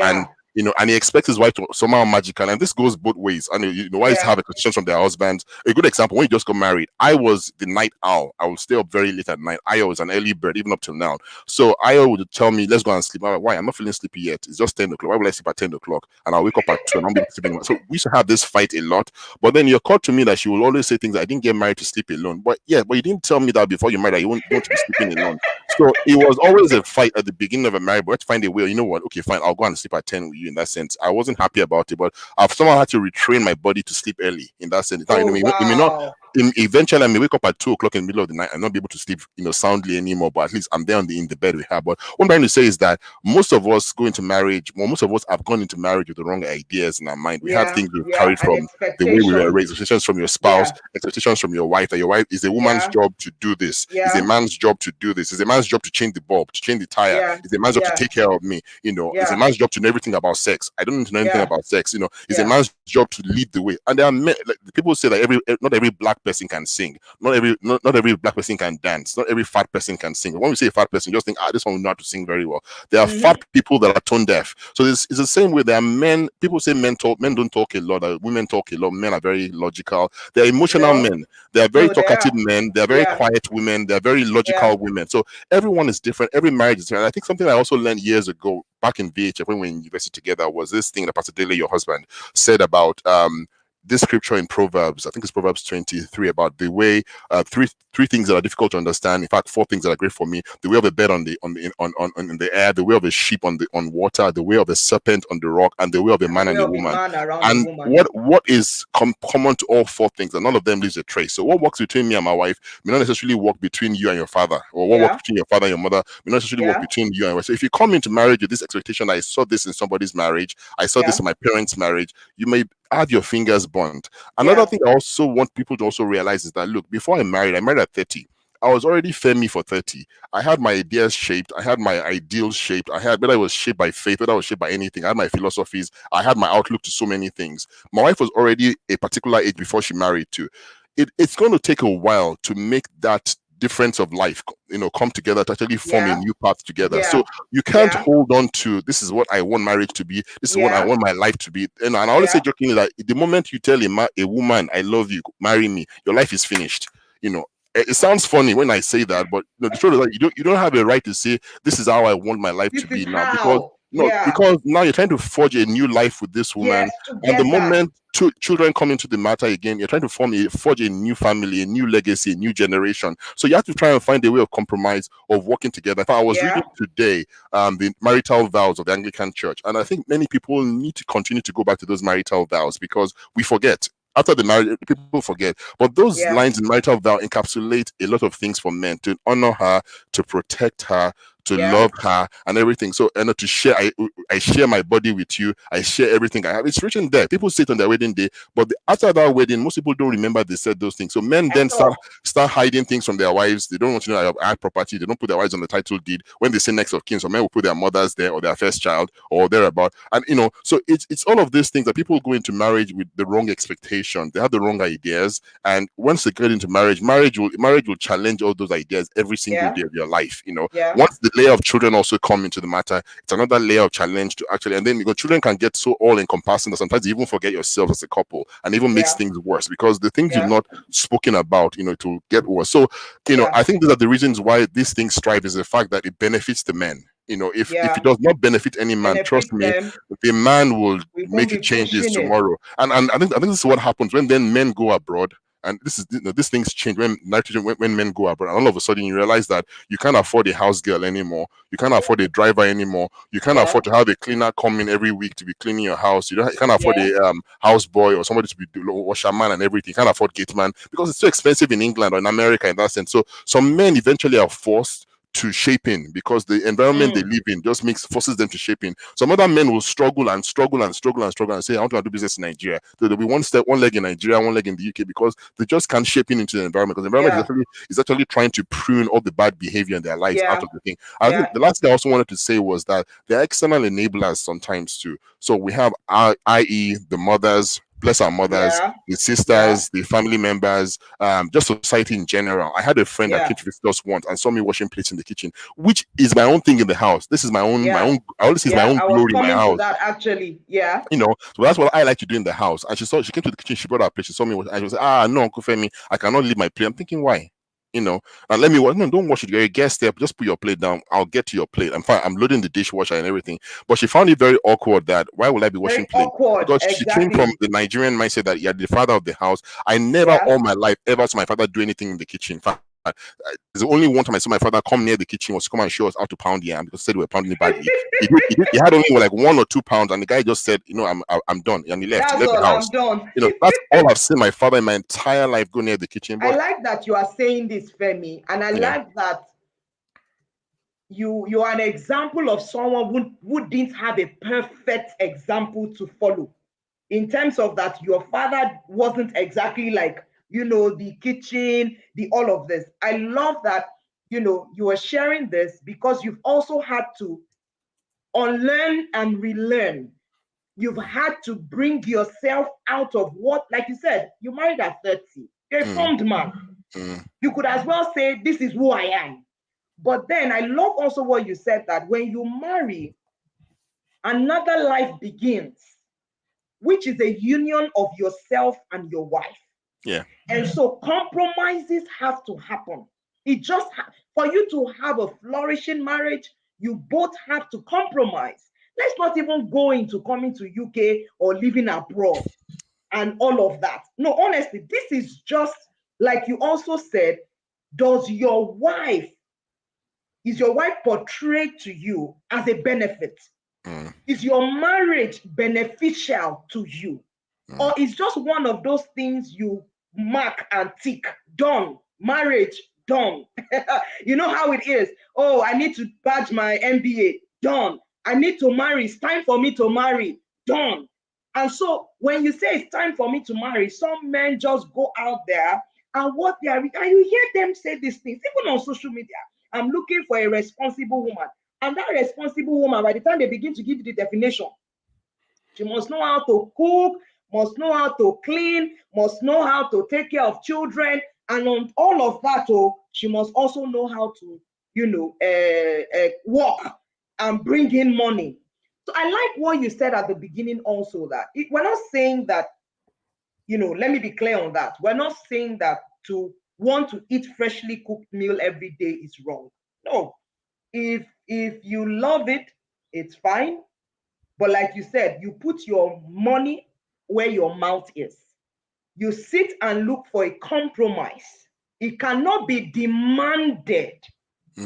And Yeah. and he expects his wife to somehow magical. And this goes both ways. And wives Yeah. have expectations from their husbands. A good example: when you just got married, I was the night owl. I would stay up very late at night. I was an early bird, even up till now. So I would tell me, "Let's go and sleep." I'm like, "Why? I'm not feeling sleepy yet. It's just 10 o'clock. Why would I sleep at 10 o'clock?" And I'll wake up at 2 and I'll be sleeping. So we used to have this fight a lot. But then it occurred to me that she will always say things. I didn't get married to sleep alone. But yeah, but you didn't tell me that before you married that you want to be sleeping alone. So it was always a fight at the beginning of a marriage. But we had to find a way. You know what? Okay, fine. I'll go and sleep at 10 with you in that sense. I wasn't happy about it, but I've somehow had to retrain my body to sleep early in that sense. Now, Oh it may not. wow. Eventually, I may wake up at 2 o'clock in the middle of the night and not be able to sleep, soundly anymore. But at least I'm there in the bed with her. But what I'm trying to say is that most of us go into marriage. Well, most of us have gone into marriage with the wrong ideas in our mind. We have Yeah. things we've Yeah. carried An from the way we were expectation. raised, expectations from your spouse, Yeah. expectations from your wife, that your wife is a woman's Yeah. job to do this, is a Yeah. man's job to do this, is a man's job to change the bulb, to change the tire, Yeah. is a man's job to Yeah. take care of me, it's a Yeah. man's job to know everything about sex. I don't need to know anything Yeah. about sex, it's a Yeah. man's job to lead the way. And there are men, like, people say that not every black person can sing, not every black person can dance, not every fat person can sing. When we say fat person, just think, this one will know how to sing very well. There are Mm-hmm. fat people that are tone deaf. So it's the same way. There are men. People say men don't talk a lot. Women talk a lot. Men are very logical. They are emotional No. men. They are very No, they talkative are. men. They are very Yeah. quiet women. They are very Yeah. logical women. So everyone is different. Every marriage is different. And I think something I also learned years ago back in VHF when we were in university together was this thing that Pastor Dele, your husband, said about this scripture in Proverbs. I think it's Proverbs 23 about the way three things that are difficult to understand. In fact, four things that are great for me: the way of a bird in the air, the way of a sheep on water, the way of a serpent on the rock, and the way of a And the man way and a of a woman. man around a And woman. what is common to all four things, and none of them leaves a trace. So what works between me and my wife may not necessarily work between you and your father, or what works Yeah. between your father and your mother may not necessarily work Yeah. between you and your wife. So if you come into marriage with this expectation, I saw this in somebody's marriage, I saw this Yeah. in my parents' marriage, you may have your fingers burnt. Another Yeah. thing I also want people to also realize is that, look, before I married at 30. I was already Femi for 30. I had my ideas shaped. I had my ideals shaped. I had, whether I was shaped by faith, whether I was shaped by anything, I had my philosophies. I had my outlook to so many things. My wife was already a particular age before she married too. It's going to take a while to make that difference of life come together to actually form a Yeah. new path together. So Yeah. you can't Yeah. hold on to, this is what I want marriage to be, this is what I Yeah. want my life to be. And I always say Yeah. jokingly that the moment you tell a woman, I love you, marry me, your life is finished. you know it sounds funny when I say that, but the truth is that you don't have a right to say this is how I want my life to This is be now, because how. Yeah. now you're trying to forge a new life with this woman, Yes, and the together. moment children come into the matter again, you're trying to forge a new family, a new legacy, a new generation. So you have to try and find a way of compromise, of working together. In fact, I was Yeah. reading today the marital vows of the Anglican Church, and I think many people need to continue to go back to those marital vows because we forget. After the marriage, people forget. But those Yeah. lines in marital vow encapsulate a lot of things for men: to honor her, to protect her, to Yeah. love her, and everything. So, and to share, I share my body with you. I share everything I have. It's written there. People say it on their wedding day, but after that wedding, most people don't remember they said those things. So men At then start all. start hiding things from their wives. They don't want to know I have property. They don't put their wives on the title deed. When they say next of kin, so men will put their mothers there or their first child or thereabout. And so it's all of these things that people go into marriage with the wrong expectation. They have the wrong ideas, and once they get into marriage will challenge all those ideas every single Yeah. day of your life. Yeah. Once the layer of children also come into the matter, it's another layer of challenge to actually, and then children can get so all encompassing that sometimes you even forget yourself as a couple, and even makes Yeah. things worse because the things you've Yeah. not spoken about, to get worse. So, Yeah. I think these are the reasons why these things strive, is the fact that it benefits the men. If it Yeah. does not benefit any man, trust Benefit me, them. the man will We won't make be changes pushing it. tomorrow. And I think this is what happens when then men go abroad and this is, these things change when nitrogen, when men go abroad, and all of a sudden you realize that you can't afford a house girl anymore, you can't afford a driver anymore, you can't Yeah. afford to have a cleaner come in every week to be cleaning your house, you can't afford Yeah. a house boy or somebody to be washerman and everything, you can't afford gate man because it's so expensive in England or in America in that sense. So some men eventually are forced to shape in because the environment they live in just forces them to shape in. Some other men will struggle and struggle and struggle and struggle and say, I want to do business in Nigeria. So there'll be one leg in Nigeria, one leg in the UK because they just can't shape into the environment, because the environment is actually trying to prune all the bad behavior in their lives out of the thing. I think the last thing I also wanted to say was that there are external enablers sometimes too. So we have i.e. the mothers, bless our mothers, the sisters, the family members, just society in general. I had a friend that came to visit us once and saw me washing plates in the kitchen, which is my own thing in the house. This is my own. I always see my own glory in my house. That actually, So that's what I like to do in the house. And she came to the kitchen, she brought her plate, she saw me, and she was like, no, Uncle Femi, I cannot leave my plate. I'm thinking, why? And let me wash. No, don't wash it. You're a guest there. Just put your plate down. I'll get to your plate. I'm fine. I'm loading the dishwasher and everything. But she found it very awkward that why would I be washing plate? Because she came from the Nigerian mindset that you're the father of the house. I never all my life ever saw my father do anything in the kitchen. In fact, the only one time I saw my father come near the kitchen was to come and show us how to pound yam because he said we were pounding it badly. He had only like 1 or 2 pounds, and the guy just said, I'm done, and he left. He left the house. I'm done. That's all I've seen my father in my entire life go near the kitchen. But I like that you are saying this, Femi, and I like that you are an example of someone who didn't have a perfect example to follow, in terms of that your father wasn't exactly like, the kitchen, the all of this. I love that, you are sharing this because you've also had to unlearn and relearn. You've had to bring yourself out of what, like you said, you married at 30. You're a formed man. You could as well say, this is who I am. But then I love also what you said, that when you marry, another life begins, which is a union of yourself and your wife. Yeah. And so compromises have to happen. It just for you to have a flourishing marriage, you both have to compromise. Let's not even go into coming to UK or living abroad and all of that. No, honestly, this is just like you also said, is your wife portrayed to you as a benefit? Is your marriage beneficial to you? Or is just one of those things you mark and tick, done, marriage, done? You know how it is. Oh, I need to badge my MBA, done. I need to marry, it's time for me to marry, done. And so when you say it's time for me to marry, some men just go out there and what they are, and you hear them say these things, even on social media. I'm looking for a responsible woman. And that responsible woman, by the time they begin to give you the definition, she must know how to cook, must know how to clean, must know how to take care of children, and on all of that, she must also know how to, work and bring in money. So I like what you said at the beginning also, that we're not saying that, let me be clear on that. We're not saying that to want to eat freshly cooked meal every day is wrong. No. If you love it, it's fine. But like you said, you put your money where your mouth is. You sit and look for a compromise. It cannot be demanded.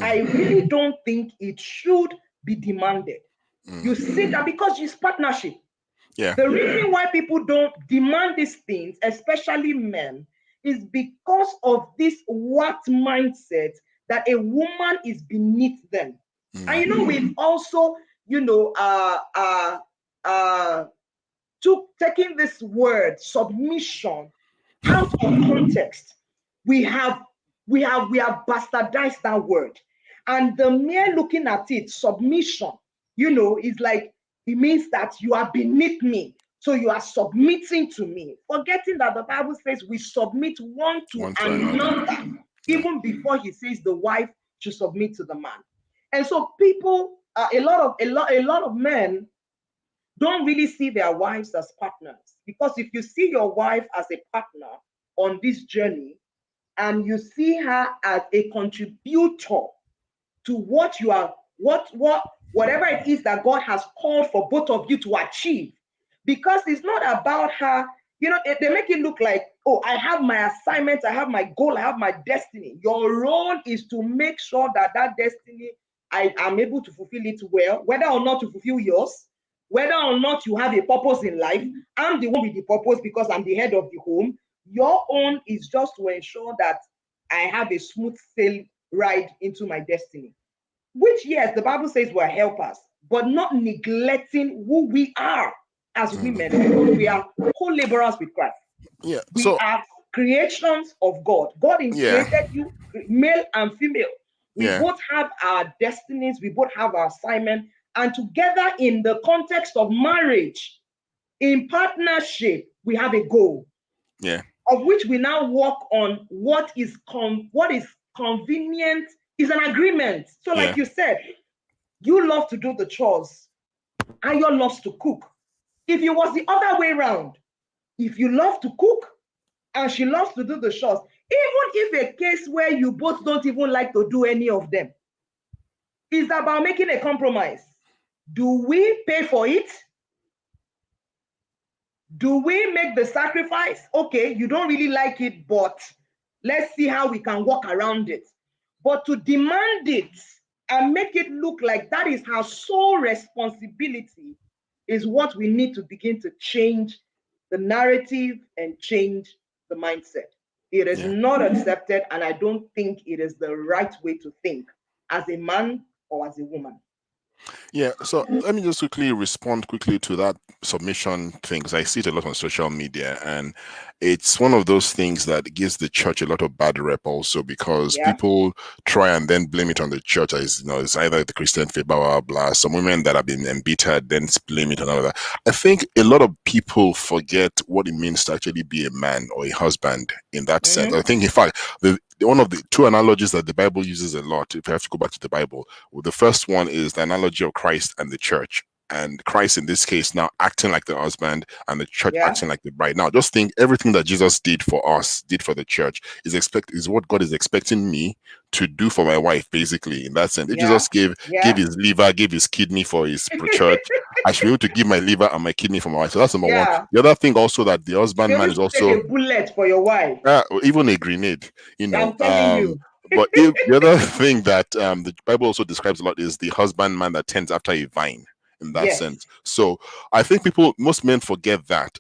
I really don't think it should be demanded. You sit and because it's partnership. Yeah. The reason why people don't demand these things, especially men, is because of this what mindset that a woman is beneath them. And we've also, taking this word submission out of context. We have bastardized that word. And the mere looking at it, submission, is like, it means that you are beneath me. So you are submitting to me, forgetting that the Bible says we submit one to another, even before he says the wife should submit to the man. And so people, a lot of men don't really see their wives as partners, because if you see your wife as a partner on this journey and you see her as a contributor to what you are, whatever it is that God has called for both of you to achieve, because it's not about her They make it look like, oh, I have my assignment, I have my goal, I have my destiny. Your role is to make sure that destiny, I am able to fulfill it well, whether or not to fulfill yours, whether or not you have a purpose in life. I'm the one with the purpose because I'm the head of the home. Your own is just to ensure that I have a smooth sail ride into my destiny. Which, yes, the Bible says we're helpers, but not neglecting who we are as women. We are co-laborers with Christ. Yeah. We So are creations of God. God yeah, created you, male and female. We yeah, both have our destinies, we both have our assignment, and together in the context of marriage, in partnership, we have a goal yeah, of which we now work on what is convenient, is an agreement. So, like yeah, you said, you love to do the chores, Ayo loves to cook. If it was the other way around, if you love to cook and she loves to do the chores, even if a case where you both don't even like to do any of them, is about making a compromise. Do we pay for it? Do we make the sacrifice? Okay, you don't really like it, but let's see how we can work around it. But to demand it and make it look like that is her sole responsibility is what we need to begin to change the narrative and change the mindset. It is yeah. not accepted, and I don't think it is the right way to think as a man or as a woman. Yeah, so let me just quickly respond quickly to that submission thing, because I see it a lot on social media, and it's one of those things that gives the church a lot of bad rep also, because Yeah. people try and then blame it on the church as, it's either the Christian faith, blah, blah, blah. Some women that have been embittered then blame it on all of that. I think a lot of people forget what it means to actually be a man or a husband in that sense. I think, in fact, one of the two analogies that the Bible uses a lot, if I have to go back to the Bible, well, the first one is the analogy of Christ and the church. And Christ, in this case, now acting like the husband, and the church Yeah. acting like the bride. Now, just think everything that Jesus did for us, did for the church, is what God is expecting me to do for my wife, basically, in that sense. If Yeah. Jesus gave Yeah. his liver, gave his kidney for his church, I should be able to give my liver and my kidney for my wife. So that's number one. Yeah. The other thing also, that the Be husband man able is to take also, a bullet for your wife. or even a grenade, you know. I'm telling you. But if the other thing that the Bible also describes a lot is the husbandman that tends after a vine, in that Yes. sense. So I think most men forget that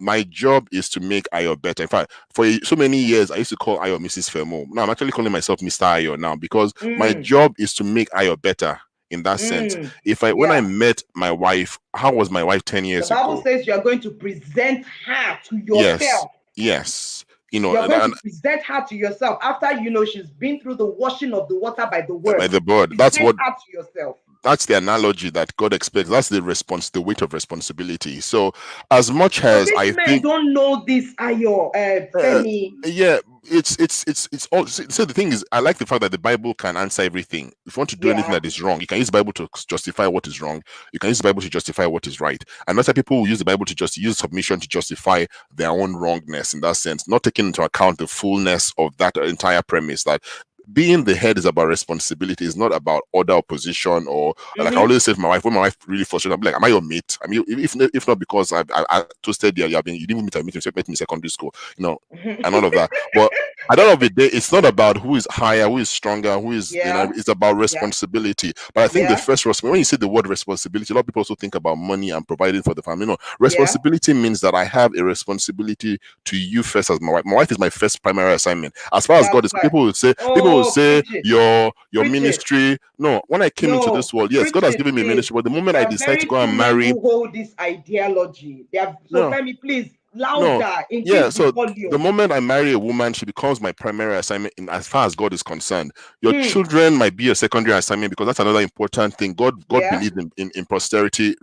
my job is to make Ayo better. In fact, for so many years, I used to call Ayo Mrs. Femo. Now I'm actually calling myself Mr. Ayo now, because my job is to make Ayo better. In that sense, when I Yeah. met my wife, how was my wife 10 The years Bible ago? says you are going to present her to Yes, yourself. yes. You're going to present her to yourself after she's been through the washing of the water by the by word. the bird. Present her to yourself. That's the analogy that God expects. That's the weight of responsibility. So, as much But as these I men think, don't know this, Ayo, Femi. yeah, it's all. So the thing is, I like the fact that the Bible can answer everything. If you want to do anything Yeah. that is wrong, you can use the Bible to justify what is wrong. You can use the Bible to justify what is right. And that's why people will use the Bible to just use submission to justify their own wrongness, in that sense, not taking into account the fullness of that entire premise, that being the head is about responsibility. It's not about order or position, or like I always say to my wife, when my wife really frustrated, I'm like, "Am I your mate? I mean, if not because I toasted you, you didn't meet me, met me in secondary school, and all of that." But at the end of the day, it's not about who is higher, who is stronger, who is, Yeah. it's about Yeah. responsibility. But I think the Yeah. first when you say the word responsibility, a lot of people also think about money and providing for the family. No, Yeah. responsibility means that I have a responsibility to you first as my wife. My wife is my first primary assignment. As far as God That's is, right. people will Oh, say preach it. your Preach it. ministry. No, when I came into this No, world, yes, God has preaching given me is ministry, but the moment I there are decide to very go few and men marry, who hold this ideology. So no, Femi, please, no, louder, yeah. increase the So the volume. moment I marry a woman, she becomes my primary assignment as far as God is concerned. Your Hmm. children might be a secondary assignment, because that's another important thing. God Yeah. believes in posterity,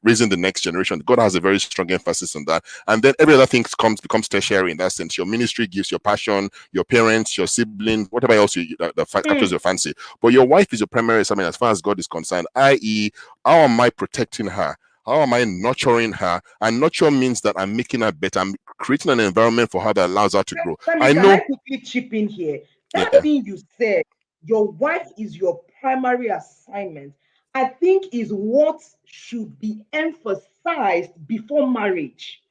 raising the next generation. God has a very strong emphasis on that. And then every other thing becomes tertiary in that sense. Your ministry gives your passion, your parents, your siblings, whatever else that captures your fancy. But your wife is your primary assignment as far as God is concerned, i.e., how am I protecting her? How am I nurturing her? And nurture means that I'm making her better. I'm creating an environment for her that allows her to grow. Femi, I can I know. quickly chip in here? That Yeah. thing you said, your wife is your primary assignment, I think is what should be emphasized before marriage.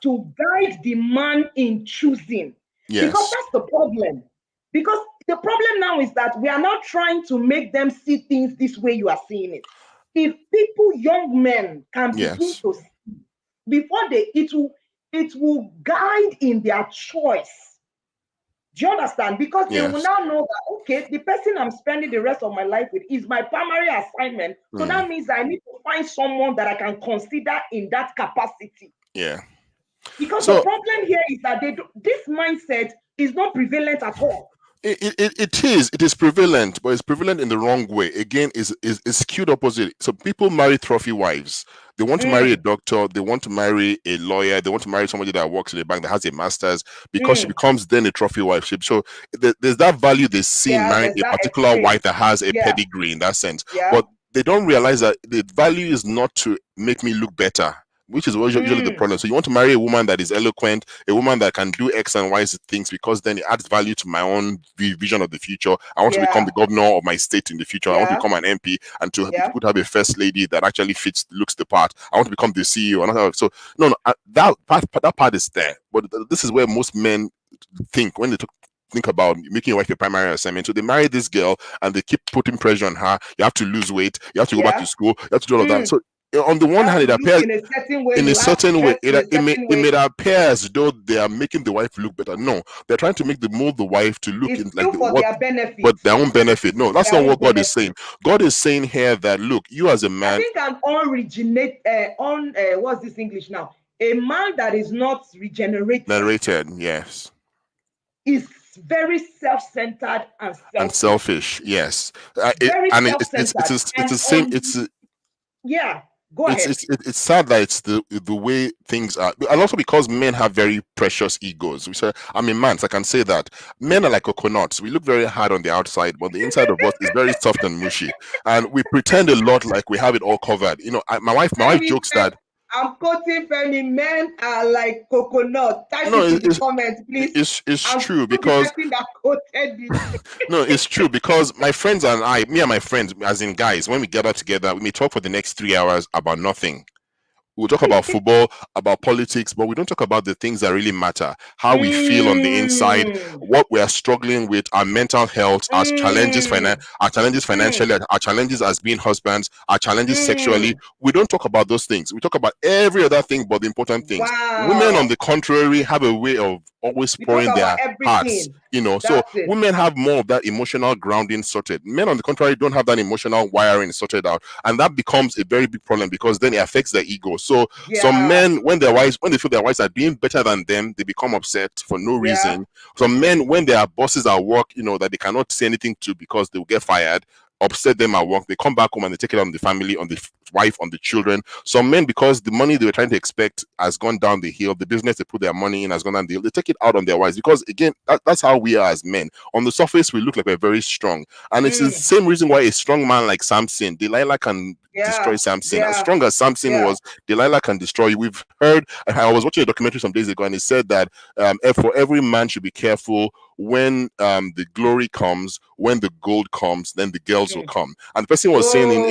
to guide the man in choosing. Because Yes. that's the problem. Because the problem now is that we are now trying to make them see things this way you are seeing it. If people, young men, can begin Yes. to see before they, it will guide in their choice. Do you understand? Because they will Yes. now know that, okay, the person I'm spending the rest of my life with is my primary assignment. So Mm. that means I need to find someone that I can consider in that capacity. Yeah. Because the So problem here is that this mindset is not prevalent at all. it is prevalent, but it's prevalent in the wrong way. Again, is skewed opposite. So people marry trophy wives. They want to marry a Mm, doctor, they want to marry a lawyer, they want to marry somebody that works in a bank that has a master's, because she mm. becomes then a trophy wife. So there's that value they see in Yeah, marrying there's a that particular extreme. wife that has a Yeah, pedigree in that sense. yeah. But they don't realize that the value is not to make me look better, which is usually the Mm, problem. So you want to marry a woman that is eloquent, a woman that can do X and Y things, because then it adds value to my own vision of the future. I want to become yeah, the governor of my state in the future. I want to yeah, become an MP, and to yeah, have a first lady that actually looks the part. I want to become the CEO. So no, that part is there. But this is where most men think when they think about making your wife a primary assignment. So they marry this girl and they keep putting pressure on her. You have to lose weight. You have to go back to yeah. school. You have to do all of that. Mm. So on the You one have hand, to it look appears in a certain way. in a You have to certain way. dress in a certain It may way. appear as though they are making the wife look better. No, they're trying to mold the wife to look It's in like still for what, their but benefit. their own benefit. No, that's Their not own what God is saying. benefit. God is saying here that look, you as a I man, think an unregenerate, what's this English now? A man that is not regenerated narrated, yes, is very self-centered and and selfish. selfish, yes, Very and self-centered it's and the same. on. Yeah, go ahead. It's sad that it's the way things are, and also because men have very precious egos. We say I'm a man, so I can say that men are like coconuts. We look very hard on the outside, but the inside of us is very soft and mushy, and we pretend a lot like we have it all covered. My wife Femi jokes said, that I'm quoting Femi, men are like coconut. Type no, it in the comments, please. it's I'm true still the because person that quoted it. no, it's true because my friends and I, me and my friends, as in guys, when we gather together, we may talk for the next 3 hours about nothing. We'll talk about football, about politics, but we don't talk about the things that really matter. How we feel on the inside, Mm, what we are struggling with, our mental health, mm, our challenges mm, financially, our challenges as being husbands, our challenges sexually. mm. We don't talk about those things. We talk about every other thing but the important things. Women, on Wow. the contrary, have a way of always We talk pouring about their hearts. everything. So That's it. women have more of that emotional grounding sorted. Men, on the contrary, don't have that emotional wiring sorted out, and that becomes a very big problem because then it affects their ego. So some Yeah, men, when they feel their wives are doing better than them, they become upset for no yeah. reason. Some men, when their bosses at work, that they cannot say anything to because they will get fired, upset them at work, they come back home and they take it on the family, on the wife, on the children. Some men, because the money they were trying to expect has gone down the hill, the business they put their money in has gone down the hill, they take it out on their wives because, again, that's how we are as men. On the surface, we look like we're very strong, and it's the Mm, same reason why a strong man like Samson, Delilah can destroy yeah, Samson. As yeah, strong as Samson yeah. was, Delilah can destroy you. We've heard, I was watching a documentary some days ago, and it said that for every man should be careful when the glory comes, when the gold comes, then the girls will Mm. come. And the person was saying Oh,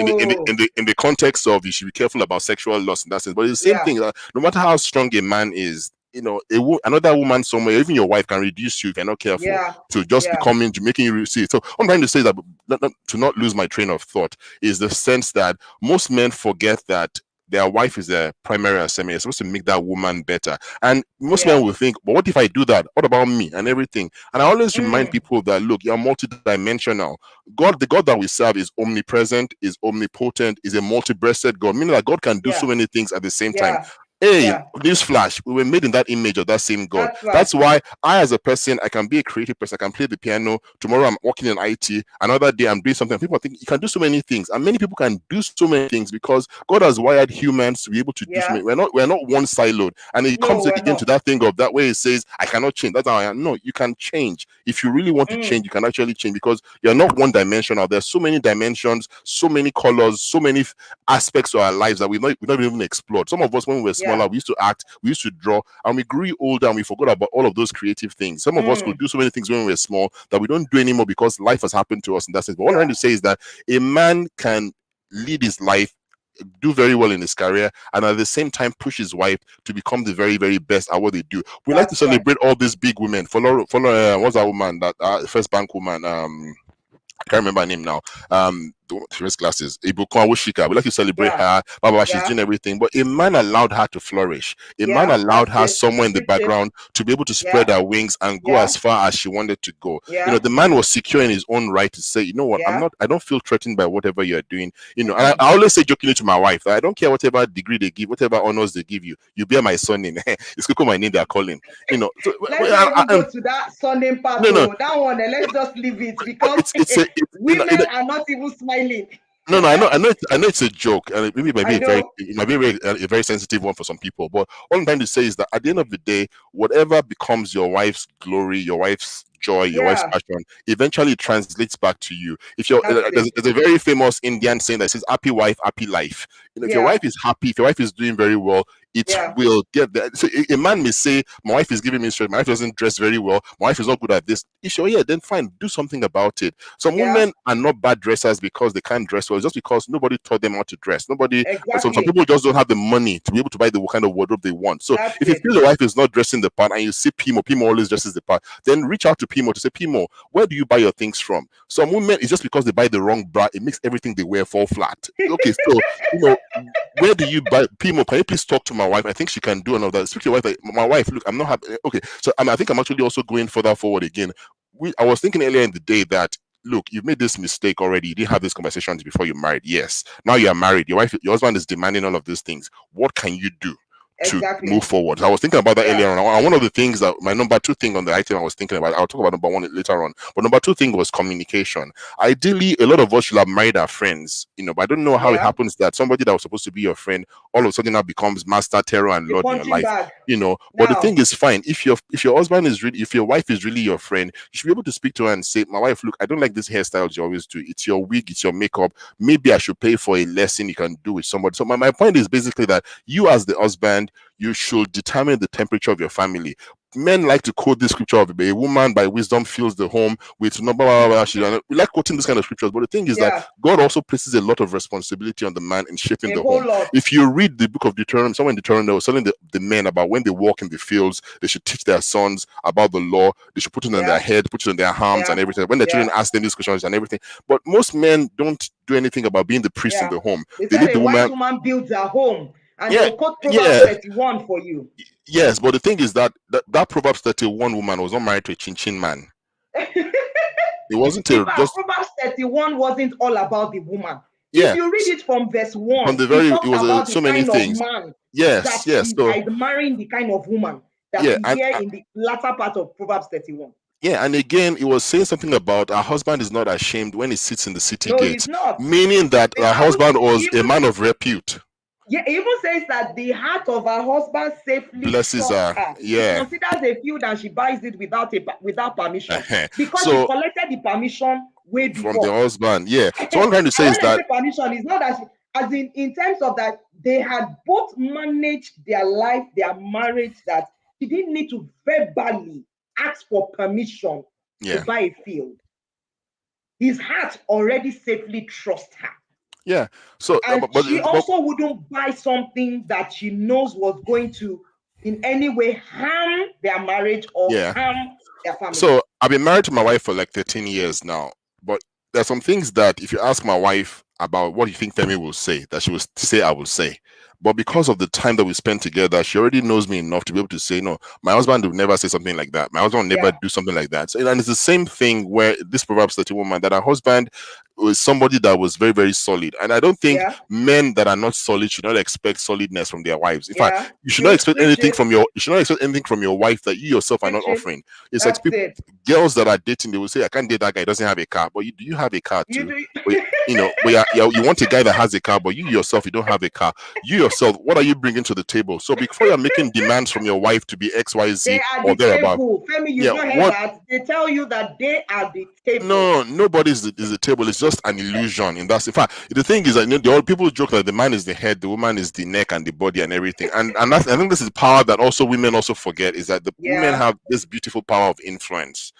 in the context of you should be careful about sexual lust in that sense. But it's the same yeah, thing. No matter how strong a man is, another woman somewhere, even your wife, can reduce you if you're not careful yeah, to just yeah, becoming, to making you see it. So what I'm trying to say is that to not lose my train of thought is the sense that most men forget that their wife is their primary assignment. You're supposed to make that woman better. And most men yeah. will think, but what if I do that? What about me and everything? And I always remind Mm, people that, look, you're multidimensional. The God that we serve is omnipresent, is omnipotent, is a multi-breasted God, meaning that God can do so yeah, many things at the same time. yeah, Hey, yeah. newsflash, we were made in that image of that same God. That's right. That's why I, as a person, I can be a creative person. I can play the piano. Tomorrow I'm working in IT. Another day I'm doing something. People think you can do so many things. And many people can do so many things because God has wired humans to be able to do so Yeah. many. We're not one siloed. And it No, comes we're again to not. that thing of that way it says, I cannot change. That's how I am. No, you can change. If you really want to Mm, change, you can actually change because you're not one dimensional. There's so many dimensions, so many colors, so many aspects of our lives that we've not even explored. Some of us, when we were yeah. smaller, we used to act, we used to draw, and we grew older and we forgot about all of those creative things. Some of us could Mm, do so many things when we were small that we don't do anymore because life has happened to us in that sense. But what I'm trying yeah. to say is that a man can lead his life do very well in his career, and at the same time push his wife to become the very, very best at what they do. We like to That's right. celebrate all these big women. Follow, what's that woman, that first bank woman? I can't remember her name now. The first glasses, Ibukwa Wushika. We like to celebrate Yeah. her. Baba, she's Yeah. doing everything. But a man allowed her to flourish. A man Yeah. allowed That's her it. somewhere in the Preach it. background to be able to spread Yeah. her wings and go Yeah. as far as she wanted to go. Yeah. The man was secure in his own right to say, you know what, Yeah. I don't feel threatened by whatever you're doing. And Mm-mm. I always say jokingly to my wife, I don't care whatever degree they give, whatever honors they give you, you bear my son in. It's Coco my name they're calling. So, Let's not even go to that Sunday part. no, no, Oh, that one. Let's just leave it because it's a, women are not even smiling. no, no, I know it's a joke, and maybe it might I be know. a very sensitive one for some people. But all I'm trying to say is that at the end of the day, whatever becomes your wife's glory, your wife's joy, your wife's Yeah. passion, eventually translates back to you. If you're That's it. there's a very famous Indian saying that says "happy wife, happy life." If your Yeah. wife is happy, if your wife is doing very well, it Yeah. will get there. So a man may say, "My wife is giving me stress. My wife doesn't dress very well. My wife is not good at this." If you're then fine, do something about it. Some Yeah. women are not bad dressers because they can't dress well. It's just because nobody taught them how to dress. Some Exactly. people just don't have the money to be able to buy the kind of wardrobe they want. So That's if you it. feel your wife is not dressing the part and you see Pimo always dresses the part, then reach out to Pimo to say, Pimo, where do you buy your things from? Some women, it's just because they buy the wrong bra, it makes everything they wear fall flat. Okay, so where do you buy Pimo? Can you please talk to my wife? I think she can do another. Speak to your wife. Like, my wife, look, I'm not happy. Okay, so I think I'm actually also going further forward again. I was thinking earlier in the day that look, you've made this mistake already. You didn't have these conversations before you married. Yes. Now you are married. Your husband is demanding all of these things. What can you do to move Exactly. forward? I was thinking about that Yeah. earlier on. And one of the things that my number two thing on the item I was thinking about, I'll talk about number one later on. But number two thing was communication. Ideally, a lot of us should have married our friends, but I don't know how it Yeah. happens that somebody that was supposed to be your friend all of a sudden now becomes master terror and The lord in your punching life. bag. But the Now. thing is fine. If your husband is really, if your wife is really your friend, you should be able to speak to her and say, my wife, look, I don't like this hairstyle you always do. It's your wig, it's your makeup. Maybe I should pay for a lesson you can do with somebody. So my point is basically that you as the husband, you should determine the temperature of your family. Men like to quote this scripture of a woman by wisdom fills the home with number. We like quoting this kind of scriptures, but the thing is that Yeah. God also places a lot of responsibility on the man in shaping A the whole home. lot. If you read the book of Deuteronomy, someone in Deuteronomy was telling the men about when they walk in the fields, they should teach their sons about the law. They should put it on their head, put it on their arms, Yeah. and everything. When their children ask them these questions and everything, but most men don't do anything about being the priest in Yeah. the home. They They said leave a the wise woman. woman builds her home, and Yeah, they'll quote Proverbs yeah. 31 for you. Yes, but the thing is that Proverbs 31 woman was not married to a chin man. It wasn't In fact, just Proverbs 31 wasn't all about the woman. yeah. If you read it from verse From 1, the it very it talks was about the so many kind of things. man Yes, that yes. So is marrying the kind of woman that yeah, is here in the latter part of Proverbs 31. yeah, and again, it was saying something about her husband is not ashamed when he sits in the city No, he's gate, not. meaning that The her Bible husband was a even, man of repute. yeah, it even says that the heart of her husband safely Blesses trusts her. her. She Yeah. considers a field and she buys it without permission because she So collected the permission way from the before. husband, yeah. So what I'm trying to say And is when I that say permission, it's not that as in terms of that they had both managed their life, their marriage, that she didn't need to verbally ask for permission to yeah. buy a field. His heart already safely trusts her. Yeah. So And she also wouldn't buy something that she knows was going to in any way harm their marriage or yeah. harm their family. So I've been married to my wife for like 13 years now. But there's some things that if you ask my wife about what you think Femi will say, that she will say I will say. But because of the time that we spent together, she already knows me enough to be able to say, no, my husband will never say something like that. My husband will never do something like that. So, and it's the same thing where this Proverbs 30 woman, that her husband was somebody that was very, very solid. And I don't think men that are not solid should not expect solidness from their wives. In fact, you should not expect anything from you should not expect anything from your wife that you yourself are not offering. It's like people, girls that are dating, they will say, I can't date that guy, he doesn't have a car. But do you have a car too? But you want a guy that has a car, but you yourself, you don't have a car. You yourself, what are you bringing to the table? So before you're making demands from your wife to be XYZ or thereabout, Femi, you've not heard that. They tell you that they are the table. No, nobody is the table. It's just an illusion. In that, in fact, the thing is that the old people joke that the man is the head, the woman is the neck and the body and everything. And I think this is power that also women also forget, is that the women have this beautiful power of influence.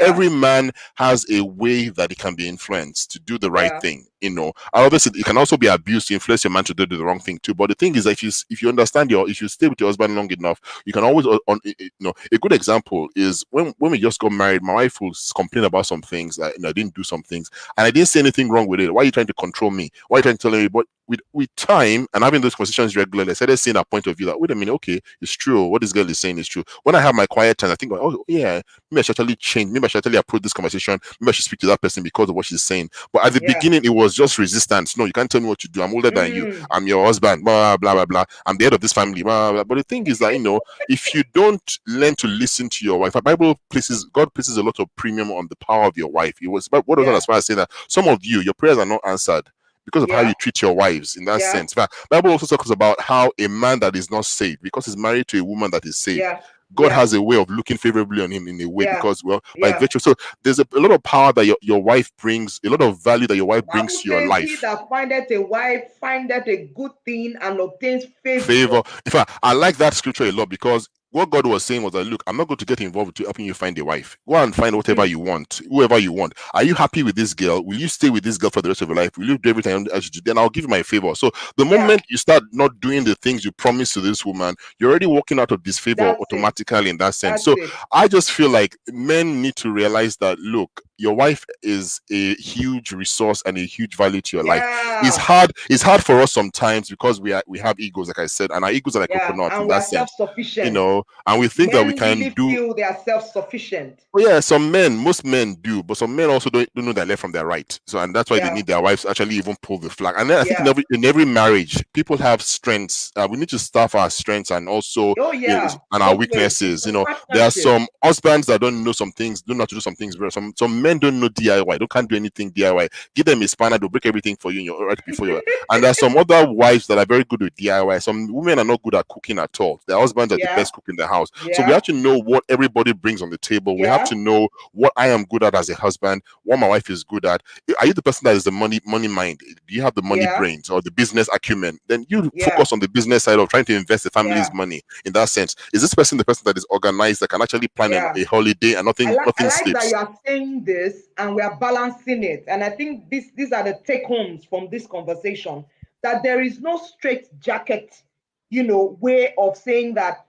Every man has a way that he can be influenced to do the right thing, you know. And obviously, it can also be abused to influence your man to do the wrong thing too. But the thing is that if you understand if you stay with your husband long enough, you can always you know. A good example is when we just got married, my wife will complain about some things that, you know, I didn't do some things, and I didn't say anything wrong with it. Why are you trying to control me? Why are you trying to tell me? But with time and having those conversations regularly, I started seeing a point of view that, wait a minute, okay, it's true. What this girl is saying is true. When I have my quiet time, I think, oh yeah, maybe I should actually change. Maybe I should actually approach this conversation. Maybe I should speak to that person because of what she's saying. But at the Yeah. beginning, it was just resistance. No, you can't tell me what to do. I'm older than you. Mm. I'm your husband. Blah blah blah blah. I'm the head of this family. Blah, blah. But the thing is that, you know, if you don't learn to listen to your wife, the Bible places God places a lot of premium on the power of your wife. It was what was Yeah. as far as saying that some of you, your prayers are not answered because of how Yeah. you treat your wives in that Yeah. sense. But Bible also talks about how a man that is not saved, because he's married to a woman that is saved, Yeah. God Yeah. has a way of looking favorably on him in a way Yeah. because, well, by Yeah. virtue. So there's a lot of power that your wife brings, a lot of value that your wife brings Bible to your says, "He life. that findeth a wife findeth a good thing and obtains favor." Favor. In fact, I like that scripture a lot because what God was saying was that, look, I'm not going to get involved with helping you find a wife. Go and find whatever Mm. you want, whoever you want. Are you happy with this girl? Will you stay with this girl for the rest of your life? Will you do everything as you do? Then I'll give you my favor. So the Yeah. moment you start not doing the things you promised to this woman, you're already walking out of disfavor That's it. automatically in that sense. That's So it. I just feel like men need to realize that, look, your wife is a huge resource and a huge value to your life. Yeah. It's hard for us sometimes because we have egos, like I said, and our egos are like Yeah. coconuts in And we that are sense, you self-sufficient. know, and we think that we Men can really do. feel they are self-sufficient. Oh yeah, some men, most men do, but some men also don't know their left from their right. So, and that's why they Yeah. need their wives to actually even pull the flag. And then I think Yeah. in every marriage, people have strengths. We need to staff our strengths and also, Oh you know, yeah. and our Both ways. weaknesses. It's You a know, there are partnership. some husbands that don't know some things, don't know how to do some things well. Some men don't know DIY, don't can't do anything DIY. Give them a spanner, they'll break everything for you, and you're right before you. And there are some other wives that are very good with DIY. Some women are not good at cooking at all. Their husbands are the Yeah. best cook in the house. So we Yeah. have to know what everybody brings on the table. We have Yeah. to know what I am good at as a husband, what my wife is good at. Are you the person that is the money mind? Do you have the money Yeah. brains or the business acumen? Then you Yeah. focus on the business side of trying to invest the family's Yeah. money in that sense. Is this person the person that is organized, that can actually plan Yeah. a holiday and I nothing like that slips? you are saying this and we are balancing it. And I think these are the take homes from this conversation, that there is no straight jacket, way of saying that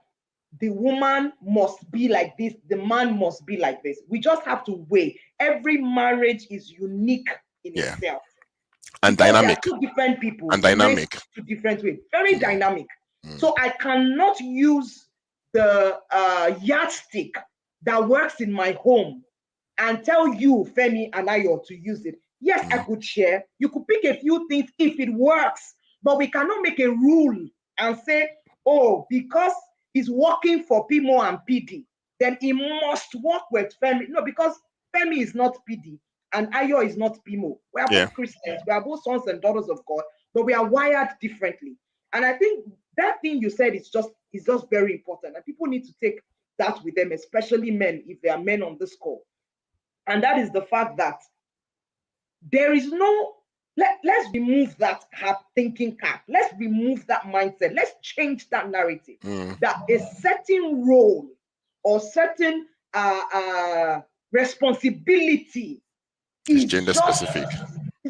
the woman must be like this, the man must be like this. We just have to weigh. Every marriage is unique in Yeah. itself And because they are dynamic. two different people And raised dynamic. two different ways, very Mm, dynamic. mm. So I cannot use the yardstick that works in my home and tell you, Femi and Ayo, to use it. Yes, I could share. You could pick a few things if it works, but we cannot make a rule and say, oh, because he's working for PMO and PD, then he must work with Femi. No, because Femi is not PD and Ayo is not PMO. We are Yeah. both Christians. We are both sons and daughters of God, but we are wired differently. And I think that thing you said is just very important, and people need to take that with them, especially men, if there are men on this call. And that is the fact that there is no, let's remove that thinking cap. Let's remove that mindset. Let's change that narrative Mm. that a certain role or certain responsibility It's is gender just specific.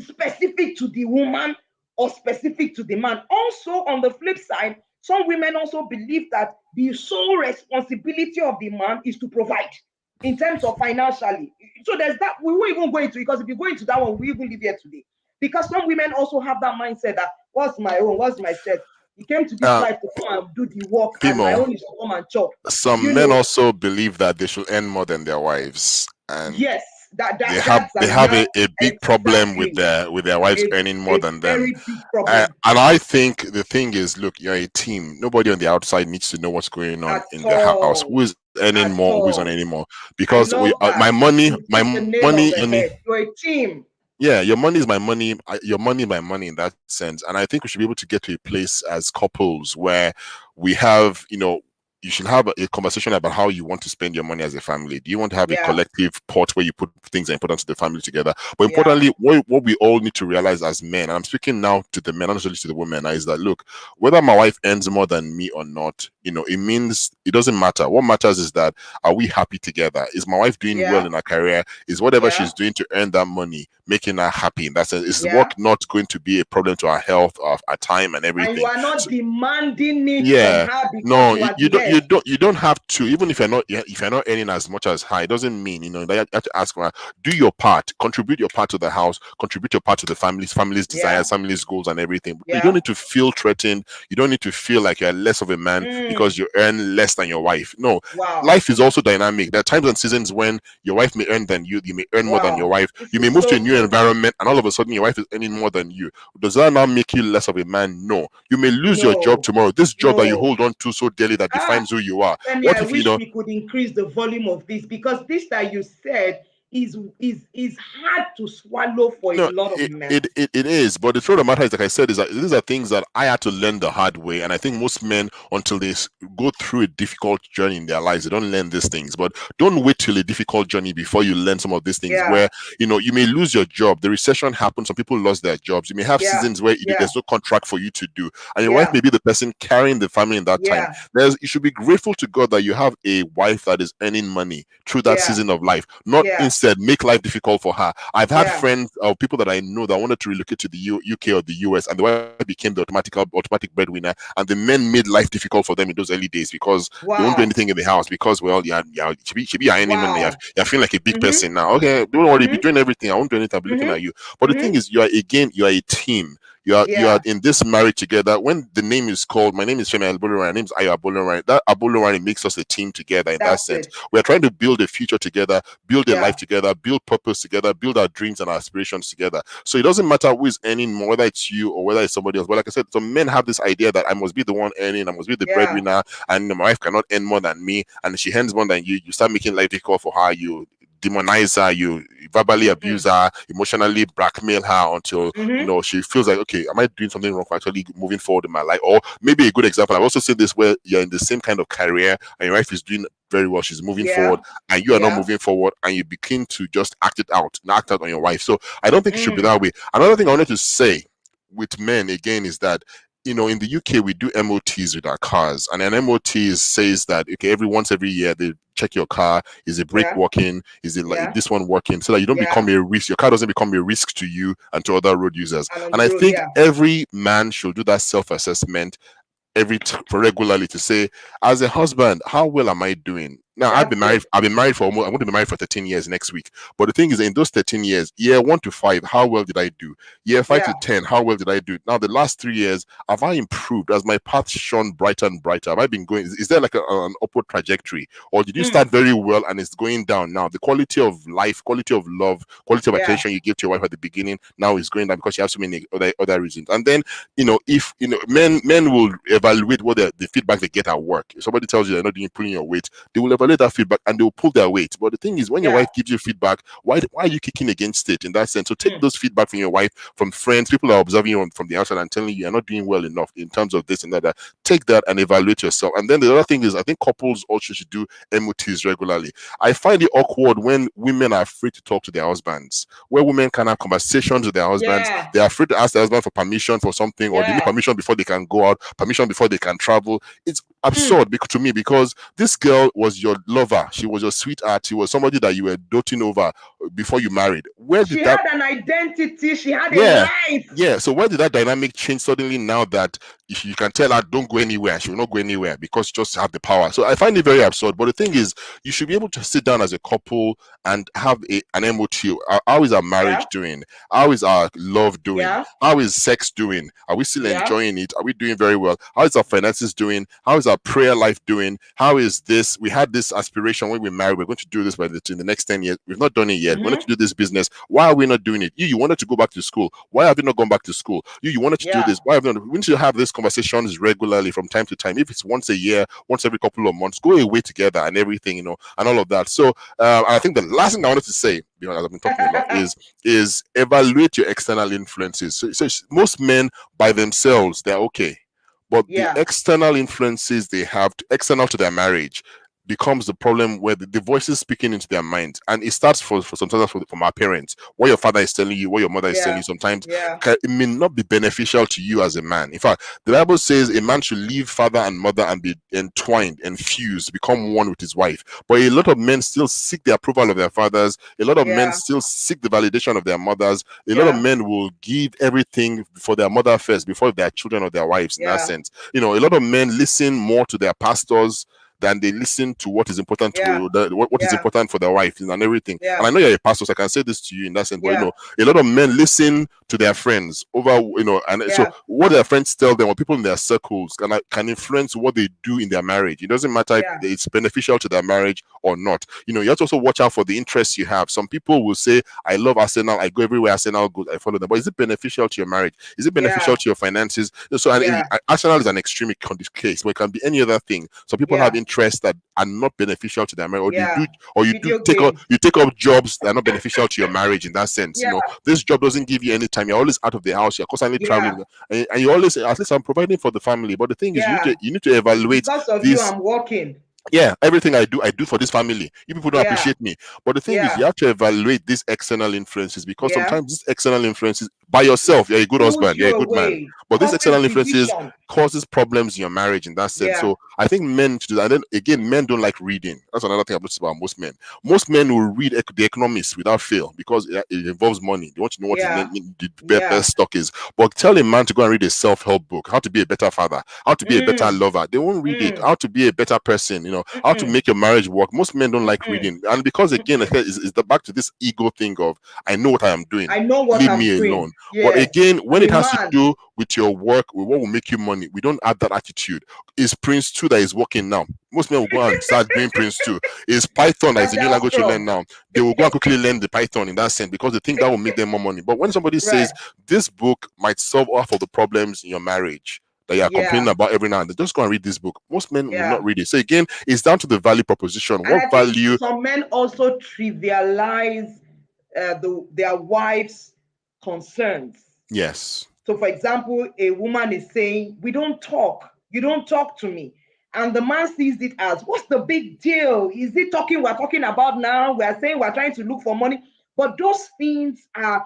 specific to the woman or specific to the man. Also, on the flip side, some women also believe that the sole responsibility of the man is to provide in terms of financially. So there's that. We won't even go into it, because if you go into that one, we even live here today. Because some women also have that mindset that what's my own, what's my set. He came to this Uh, life to come and do the work, and my Pimo, own is to come and chop. some You men know, also believe that they should earn more than their wives, and yes, that's they have another, a big problem with exactly, their wives a, earning more a than them. very big problem And I think the thing is, look, you're a team. Nobody on the outside needs to know what's going on at in the house. Who all. is earning At more? Who is on any all. more? I Because love my that. money, You hit the nail on the head. You're a team. yeah, your money is my money. Your money is my money in that sense. And I think we should be able to get to a place as couples where we have, you know, you should have a conversation about how you want to spend your money as a family. Do you want to have a Yeah, collective pot where you put things that are important to the family together? But yeah, importantly, what we all need to realize as men, and I'm speaking now to the men, not necessarily to the women, is that, look, whether my wife earns more than me or not, it means it doesn't matter. What matters is that, are we happy together? Is my wife doing well Yeah. in her career? Is whatever Yeah. she's doing to earn that money making her happy? In that sense, is Yeah. work not going to be a problem to our health, our time, and And you everything? are not So, demanding it from yeah, her because no, you you, are you the don't head. you don't have to. Even if you're not earning as much as her, it doesn't mean, that you have to ask for her. Do your part, contribute your part to the house, contribute your part to the family's Yeah. desires, family's goals, and everything. You don't Yeah. need to feel threatened. You don't need to feel like you're less of a man because Mm. you earn less than your wife. No, Wow. life is also dynamic. There are times and seasons when your wife may earn than you may earn more than your Wow. wife. This You may is move to a so new good. environment and all of a sudden your wife is earning more than you. Does that now make you less of a man? No. You may lose your job No. tomorrow. This job that you No. hold on to so dearly that Ah, defines who you are. Femi, What I if wish we could increase the volume of this, because this that you said is hard to swallow for a no, lot of it, men. it, it, it is. But the truth of the matter is, like I said, is that these are things that I had to learn the hard way. And I think most men, until they go through a difficult journey in their lives, they don't learn these things. But don't wait till a difficult journey before you learn some of these things Yeah. where, you may lose your job. The recession happened. Some people lost their jobs. You may have Yeah. seasons where Yeah. there's no contract for you to do. And your wife Yeah. may be the person carrying the family in that time. Yeah. You should be grateful to God that you have a wife that is earning money through that Yeah. season of life, not Yeah. instead make life difficult for her. I've had Yeah. friends or people that I know that wanted to relocate to the UK or the US, and the wife became the automatic breadwinner, and the men made life difficult for them in those early days because they won't do Wow. anything in the house because, well, yeah, she be earning money. Wow. You're feeling like a big Mm-hmm. person now. Okay, don't worry, be Mm-hmm. doing everything. I won't do anything. I'll be looking Mm-hmm. at you. But the thing Mm-hmm. is, you are a team. You are Yeah. in this marriage together. When the name is called, my name is Femi Aboluwarin, my name is Ayo Aboluwarin. That Aboluwarin makes us a team together in that That's sense. it. We're trying to build a future together, build a life Yeah. together, build purpose together, build our dreams and our aspirations together. So it doesn't matter who is earning more, whether it's you or whether it's somebody else. But like I said, some men have this idea that I must be the one earning, I must be the Yeah. breadwinner, and my wife cannot earn more than me. And if she earns more than you, you start making life difficult for her. You demonize her, you verbally abuse Mm-mm. her, emotionally blackmail her until Mm-hmm. she feels like, okay, am I doing something wrong for actually moving forward in my life? Or maybe a good example, I've also seen this where you're in the same kind of career and your wife is doing very well, she's moving forward, Yeah. and you are not Yeah. moving forward, and you begin to just act out on your wife. So I don't think it should be Mm. that way. Another thing I wanted to say with men again is that, in the UK we do MOTs with our cars, and an MOT says that, okay, every year they check your car. Is the brake Yeah. working? Is it like Yeah. this one working? So that you don't become Yeah. a risk. Your car doesn't become a risk to you and to other road users. And on And the I road. think Yeah. every man should do that self-assessment regularly to say, as a husband, how well am I doing? Now I've been That's married. it. I've been married for almost. I'm going to be married for 13 years next week. But the thing is, in those 13 years, year 1 to 5, how well did I do? Year five Yeah. to 10, how well did I do? Now the last 3 years, have I improved? Has my path shone brighter and brighter? Have I been going? Is there like an upward trajectory, or did you Mm. start very well and it's going down now? The quality of life, quality of love, quality of Yeah. attention you give to your wife at the beginning now is going down because you have so many other reasons. And then, if men will evaluate what the feedback they get at work. If somebody tells you they're not doing pulling your weight, they will evaluate that feedback and they will pull their weight. But the thing is, when your Yeah. wife gives you feedback, why are you kicking against it in that sense? So take Mm. those feedback from your wife, from friends, people who are observing you from the outside and telling you you're not doing well enough in terms of this and that. Take that and evaluate yourself. And then the other thing is, I think couples also should do MOTs regularly. I find it awkward when women are afraid to talk to their husbands, where women can have conversations with their husbands. Yeah. They're afraid to ask their husband for permission for something, or they need Yeah. permission before they can go out, permission before they can travel. It's Mm. absurd to me because this girl was your lover. She was your sweetheart. She was somebody that you were doting over before you married. Where She did that had an identity. She had a yeah, life. yeah. So where did that dynamic change suddenly now that if you can tell her don't go anywhere, she will not go anywhere because she just have the power? So I find it very absurd. But the thing is, you should be able to sit down as a couple and have an MOT. How is our Yeah. marriage doing? How is our love doing? Yeah. How is sex doing? Are we still Yeah. enjoying it? Are we doing very well? How is our finances doing? How is our prayer life doing? How is this? We had this aspiration when we married. We're going to do this in the next 10 years. We've not done it yet. We wanted Mm-hmm. to do this business. Why are we not doing it? You wanted to go back to school. Why have you not gone back to school? You wanted to do Yeah. this. Why have you not? We need to have these conversations regularly from time to time. If it's once a year, once every couple of months, go away together and everything, and all of that. So, and I think the last thing I wanted to say, because I've been talking a lot, is evaluate your external influences. So most men by themselves, they're okay. But the Yeah. external influences they have external to their marriage, becomes the problem where the voices speaking into their minds, and it starts for sometimes from our parents. What your father is telling you, what your mother is telling Yeah. you, sometimes Yeah. it may not be beneficial to you as a man. In fact, the Bible says a man should leave father and mother and be entwined and fused, become one with his wife. But a lot of men still seek the approval of their fathers. A lot of men Yeah. still seek the validation of their mothers. A lot of Yeah. men will give everything for their mother first before their children or their wives. In that Yeah. sense, a lot of men listen more to their pastors than they listen to what is important Yeah. to what is Yeah. important for their wife and everything. And Yeah. I know you're a pastor, so I can say this to you in that sense. But Yeah. a lot of men listen to their friends over, and so Yeah. what their friends tell them or people in their circles can influence what they do in their marriage. It doesn't matter if Yeah. it's beneficial to their marriage or not. You have to also watch out for the interests you have. Some people will say, I love Arsenal, I go everywhere Arsenal goes, I follow them. But is it beneficial to your marriage? Is it beneficial Yeah. to your finances? So and Yeah. Arsenal is an extreme case, but it can be any other thing. Some people have Yeah. interests that are not beneficial to their marriage, or Yeah. you do Video take up games. jobs that are not beneficial to your marriage in that sense. Yeah. This job doesn't give you any time. You're always out of the house. You're constantly Yeah. traveling, and you always, at least I'm providing for the family. But the thing is, Yeah. you need to It's evaluate because of you these. I'm working. Yeah, everything I do for this family. You people don't Yeah. appreciate me. But the thing is, Yeah. you have to evaluate these external influences, because Yeah. sometimes these external influences by yourself, you're a good Pulls husband, you you're a good man. away. But these Causes external influences division. causes problems in your marriage in that sense. Yeah. So I think men to do that. And then again, men don't like reading. That's another thing I've noticed about most men. Most men will read the economics without fail because it involves money. They want to know what Yeah. the Yeah. best stock is. But tell a man to go and read a self-help book, how to be a better father, how to be a better Mm. lover. They won't read it. Mm. How to be a better person, how to Mm-mm. make your marriage work. Most men don't like Mm-mm. reading. And because again, Mm-mm. it's back to this ego thing of I know what I am doing. I know what Leave I'm me doing. alone. But Yes. again, when I'm it a has to man. do with your work, with what will make you money, we don't add that attitude. Is Prince 2 that is working now? Most men will go and start doing Prince 2. Is Python that is And a they new are language you learn strong. now? They will go and quickly learn the Python in that sense because they think that will make them more money. But when somebody Right. says this book might solve half of the problems in your marriage that you are Yeah. complaining about every now and then, just go and read this book. Most men will not Yeah. read it. So again, it's down to the value proposition. And What I think value? some men also trivialize their wives' concerns. Yes. So, for example, a woman is saying, we don't talk. You don't talk to me. And the man sees it as, what's the big deal? Is it talking we're talking about now? We're saying we're trying to look for money. But those things are,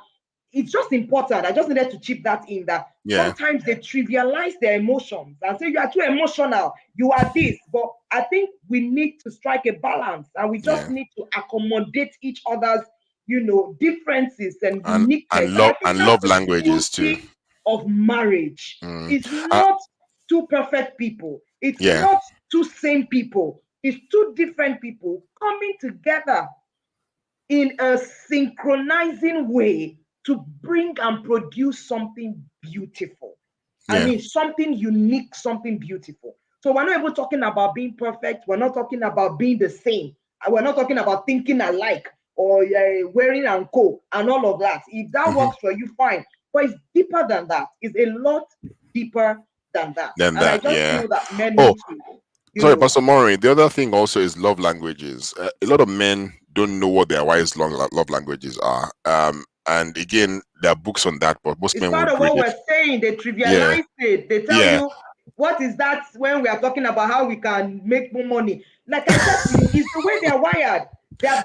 it's just important. I just needed to chip that in, that Yeah. sometimes they trivialize their emotions and say, you are too emotional. You are this. But I think we need to strike a balance, and we just Yeah. need to accommodate each other's, differences and And uniqueness. and And I love think and that's love the languages too. beauty of marriage. Mm. It's not two perfect people. It's Yeah. not two same people. It's two different people coming together in a synchronizing way to bring and produce something beautiful. I Yeah. mean, something unique, something beautiful. So we're not even talking about being perfect. We're not talking about being the same. We're not talking about thinking alike or wearing and co and all of that. If that Hmm. works for you, fine. But it's deeper than that. It's a lot deeper than that. Then And I that. just Yeah. feel that men Oh, need to, sorry, Pastor Maury. The other thing also is love languages. A lot of men don't know what their wives' love languages are. And again, there are books on that, but most it's men part won't of read what it. we're saying. They Yeah. trivialize it. They tell Yeah. you, what is that when we are talking about how we can make more money? Like I said to you, it's the way they're wired.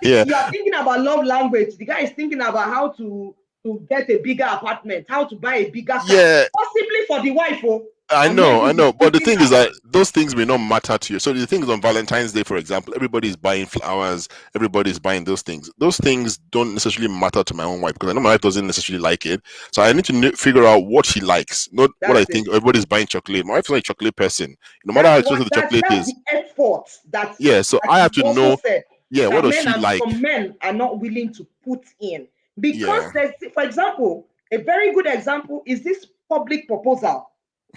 Yeah. You are thinking about love language. The guy is thinking about how to get a bigger apartment, how to buy a bigger car, Yeah. possibly for the wife. Oh, I and know, maybe I he's know. But the putting thing is her. that those things may not matter to you. So the things on Valentine's Day, for example, everybody is buying flowers, everybody is buying those things. Those things don't necessarily matter to my own wife because I know my wife doesn't necessarily like it. So I need to figure out what she likes, not what I That's it. think everybody's buying chocolate. My wife's not a chocolate person. No matter how expensive the chocolate That's is. the effort Yeah, so that I have you to also know, said yeah, what that does she like? some men are not willing to put in, because Yeah. there's, for example, a very good example is this public proposal.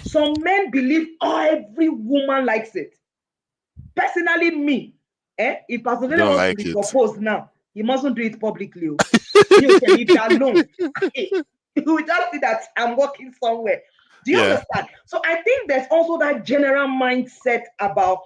Some men believe, oh, every woman likes it. Personally, me, if Pastor You Dele don't wants to like be it. proposed now, he mustn't do it publicly. You can, if you're alone, you will just see that I'm working somewhere. Do you Yeah. understand? So I think there's also that general mindset about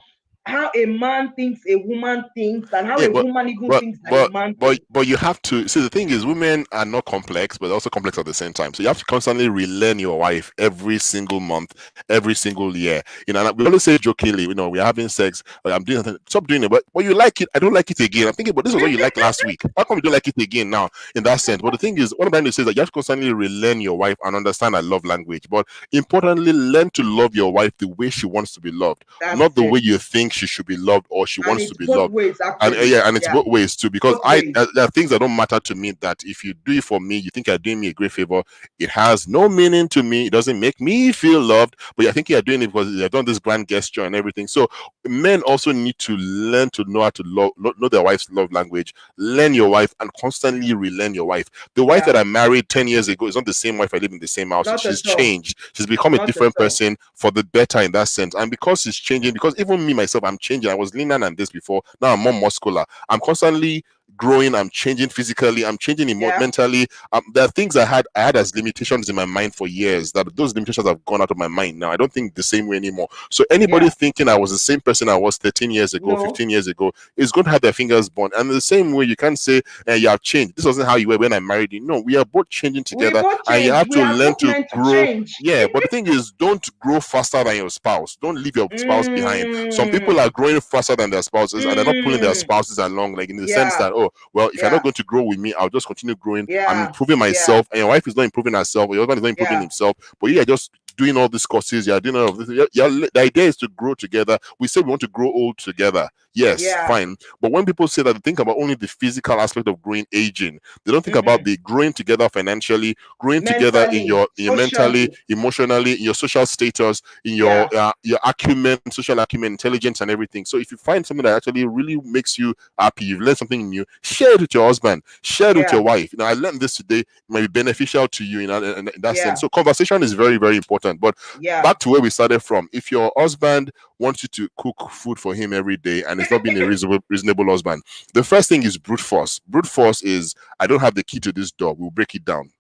how a man thinks a woman thinks, and how Yeah, a woman even but thinks that a but man but thinks. but you have to see, the thing is, women are not complex, but also complex at the same time. So you have to constantly relearn your wife every single month, every single year. And we always say jokingly, we're having sex, or I'm doing something, stop doing it. But you like it, I don't like it again. I'm thinking, but this was what you liked last week. How come you don't like it again now? In that sense. But the thing is, what I'm trying to say is that you have to constantly relearn your wife and understand her love language. But importantly, learn to love your wife the way she wants to be loved, That's not the it. way you think she should be loved or she And wants to it's be both loved. ways, And actually. yeah, and it's Yeah, both ways too, because both ways. there are things that don't matter to me, that if you do it for me, you think you're doing me a great favor. It has no meaning to me. It doesn't make me feel loved, but I think you're doing it because you've done this grand gesture and everything. So men also need to learn to know how to know their wife's love language. Learn your wife and constantly relearn your wife. The wife Yeah, that I married 10 years ago is not the same wife I live in the same house. not She's at all. changed. She's become a Not at different all. person for the better in that sense. And because she's changing, because even me myself, I'm changing. I was leaner than this before. Now I'm more muscular. I'm constantly growing. I'm changing physically. I'm changing Yeah, mentally. There are things I had as limitations in my mind for years, that those limitations have gone out of my mind now. I don't think the same way anymore. So anybody yeah. thinking I was the same person I was 13 years ago, No, 15 years ago, is going to have their fingers burned. And in the same way, you can't say, you have changed. This wasn't how you were when I married you. No, we are both changing we together, both and you change. have We to are learn both to meant to grow. change. Yeah, but the thing is, don't grow faster than your spouse. Don't leave your spouse behind. Some people Mm, are growing faster than their spouses, and they're not pulling their mm. spouses along, like in the sense Yeah, that, oh, well, if you're not yeah, going to grow with me, I'll just continue growing. I'm yeah, improving yeah, myself, and your wife is not improving herself, or your husband is not improving yeah. himself, but you are just doing all these courses, you're doing all of this. The idea is to grow together. We say we want to grow old together. Yes, Yeah. fine. But when people say that, they think about only the physical aspect of growing, aging. They don't think about Mm-mm. the growing together financially, growing together in Mentally, your mentally, socially. emotionally, in your social status, in Yeah, your acumen, social acumen, intelligence, and everything. So if you find something that actually really makes you happy, you've learned something new, share it with your husband, share it with yeah, your wife. I learned this today. It might be beneficial to you in that sense. yeah, So conversation is very, very important. But yeah. back to where we started from. If your husband wants you to cook food for him every day and it's not being a reasonable husband, the first thing is brute force. Brute force is, I don't have the key to this door, we'll break it down.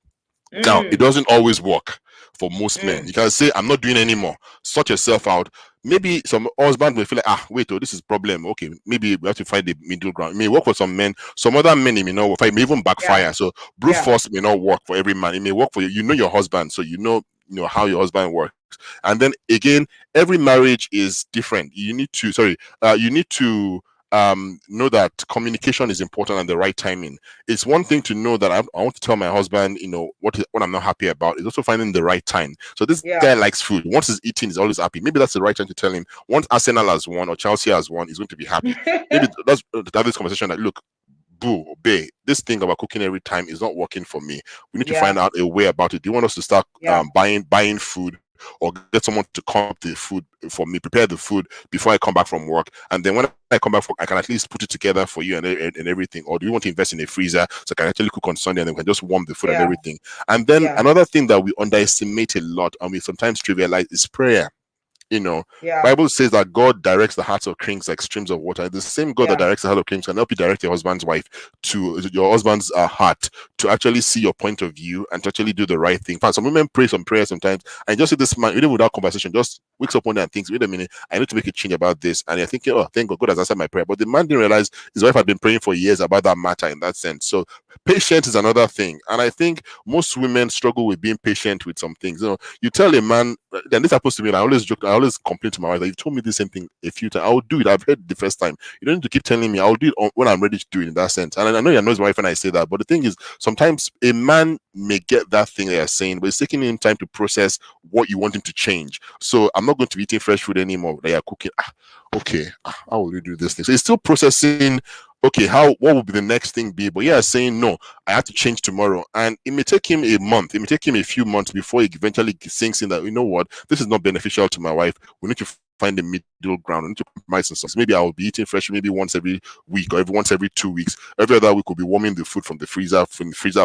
Now, it Mm, doesn't always work for most men. mm. You can say, I'm not doing anymore. Sort yourself out. Maybe some husband will feel like, wait, this is problem. Okay, maybe we have to find the middle ground. It may work for some men. Some other men, it may not work. It may even Yeah, backfire. So brute yeah, force may not work for every man. It may work for you. You know your husband, so you know how your husband works. And then again, every marriage is different. You need to know that communication is important and the right timing. It's one thing to know that I want to tell my husband, what I'm not happy about. It's also finding the right time. So this yeah. guy likes food. Once he's eating, he's always happy. Maybe that's the right time to tell him. Once Arsenal has won or Chelsea has won, he's going to be happy. Maybe that's have this conversation like, look, boo, obey. This thing about cooking every time is not working for me. We need to Yeah, find out a way about it. Do you want us to start yeah, buying food, or get someone to come up the food for me, prepare the food before I come back from work, and then when I come back from, I can at least put it together for you and everything? Or do you want to invest in a freezer so I can actually cook on Sunday and then we can just warm the food and yeah, everything? And then yeah, another thing that we underestimate a lot and we sometimes trivialize is prayer. you know yeah, Bible says that God directs the hearts of kings like streams of water. The same God that yeah, directs the heart of kings can help you direct your husband's wife to your husband's heart, to actually see your point of view and to actually do the right thing. In fact, some women pray some prayers sometimes and just see this man, even without conversation, just wakes up one day and thinks, wait a minute, I need to make a change about this. And you're thinking, oh, thank God, God has answered my prayer. But the man didn't realize his wife had been praying for years about that matter in that sense. So patience is another thing. And I think most women struggle with being patient with some things. You tell a man, then this happens to me, and I always joke, I always complain to my wife that you've told me the same thing a few times. I will do it. I've heard it the first time. You don't need to keep telling me. I'll do it when I'm ready to do it in that sense. And I know you know my wife when I say that, but the thing is, sometimes a man may get that thing they're saying, but it's taking him time to process what you want him to change. So I'm not going to be eating fresh food anymore that you're cooking. Okay, how will you do this thing? So it's still processing. Okay, what will be the next thing be? But yeah, saying no, I have to change tomorrow. And it may take him a month, it may take him a few months before he eventually sinks in that, you know what, this is not beneficial to my wife. We need to find a middle ground. We need to compromise and stuff. So maybe I will be eating fresh maybe once every week or once every 2 weeks. Every other week we'll be warming the food from the freezer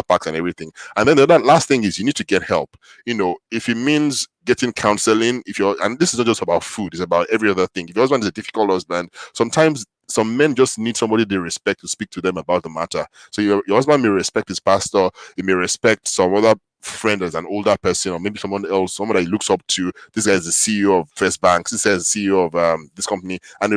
packs and everything. And then the last thing is you need to get help. If it means getting counseling, and this is not just about food, it's about every other thing. If your husband is a difficult husband, sometimes some men just need somebody they respect to speak to them about the matter. So your husband may respect his pastor, he may respect some other friend as an older person, or maybe someone else, someone that he looks up to. This guy is the CEO of First Bank. This guy is the CEO of this company, and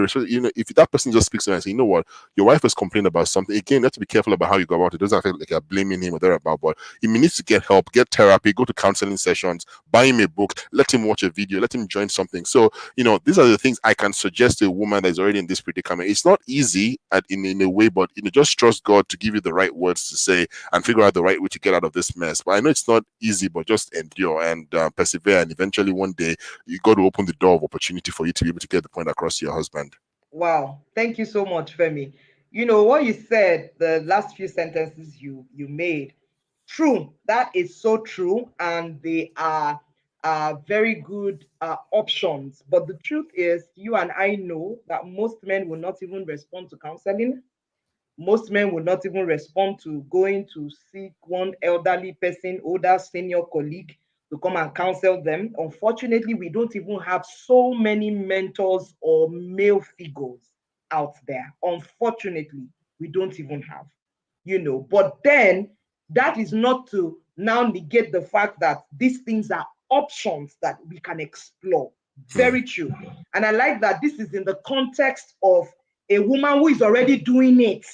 if that person just speaks to him and say, you know what, your wife has complained about something. Again, you have to be careful about how you go about it. It doesn't feel like you're blaming him or thereabout, but he needs to get help, get therapy, go to counseling sessions, buy him a book, let him watch a video, let him join something. So, these are the things I can suggest to a woman that is already in this predicament. It's not easy in a way, but just trust God to give you the right words to say and figure out the right way to get out of this mess. But I know it's not easy, but just endure and persevere, and eventually one day you got to open the door of opportunity for you to be able to get the point across to your husband. Wow, thank you so much, Femi. What you said, the last few sentences you made, true. That is so true, and they are very good options. But the truth is, you and I know that most men will not even respond to counseling. Most men will not even respond to going to seek one elderly person, older senior colleague to come and counsel them. Unfortunately, we don't even have so many mentors or male figures out there. Unfortunately, we don't even have, But then that is not to now negate the fact that these things are options that we can explore. Very true. And I like that this is in the context of a woman who is already doing it.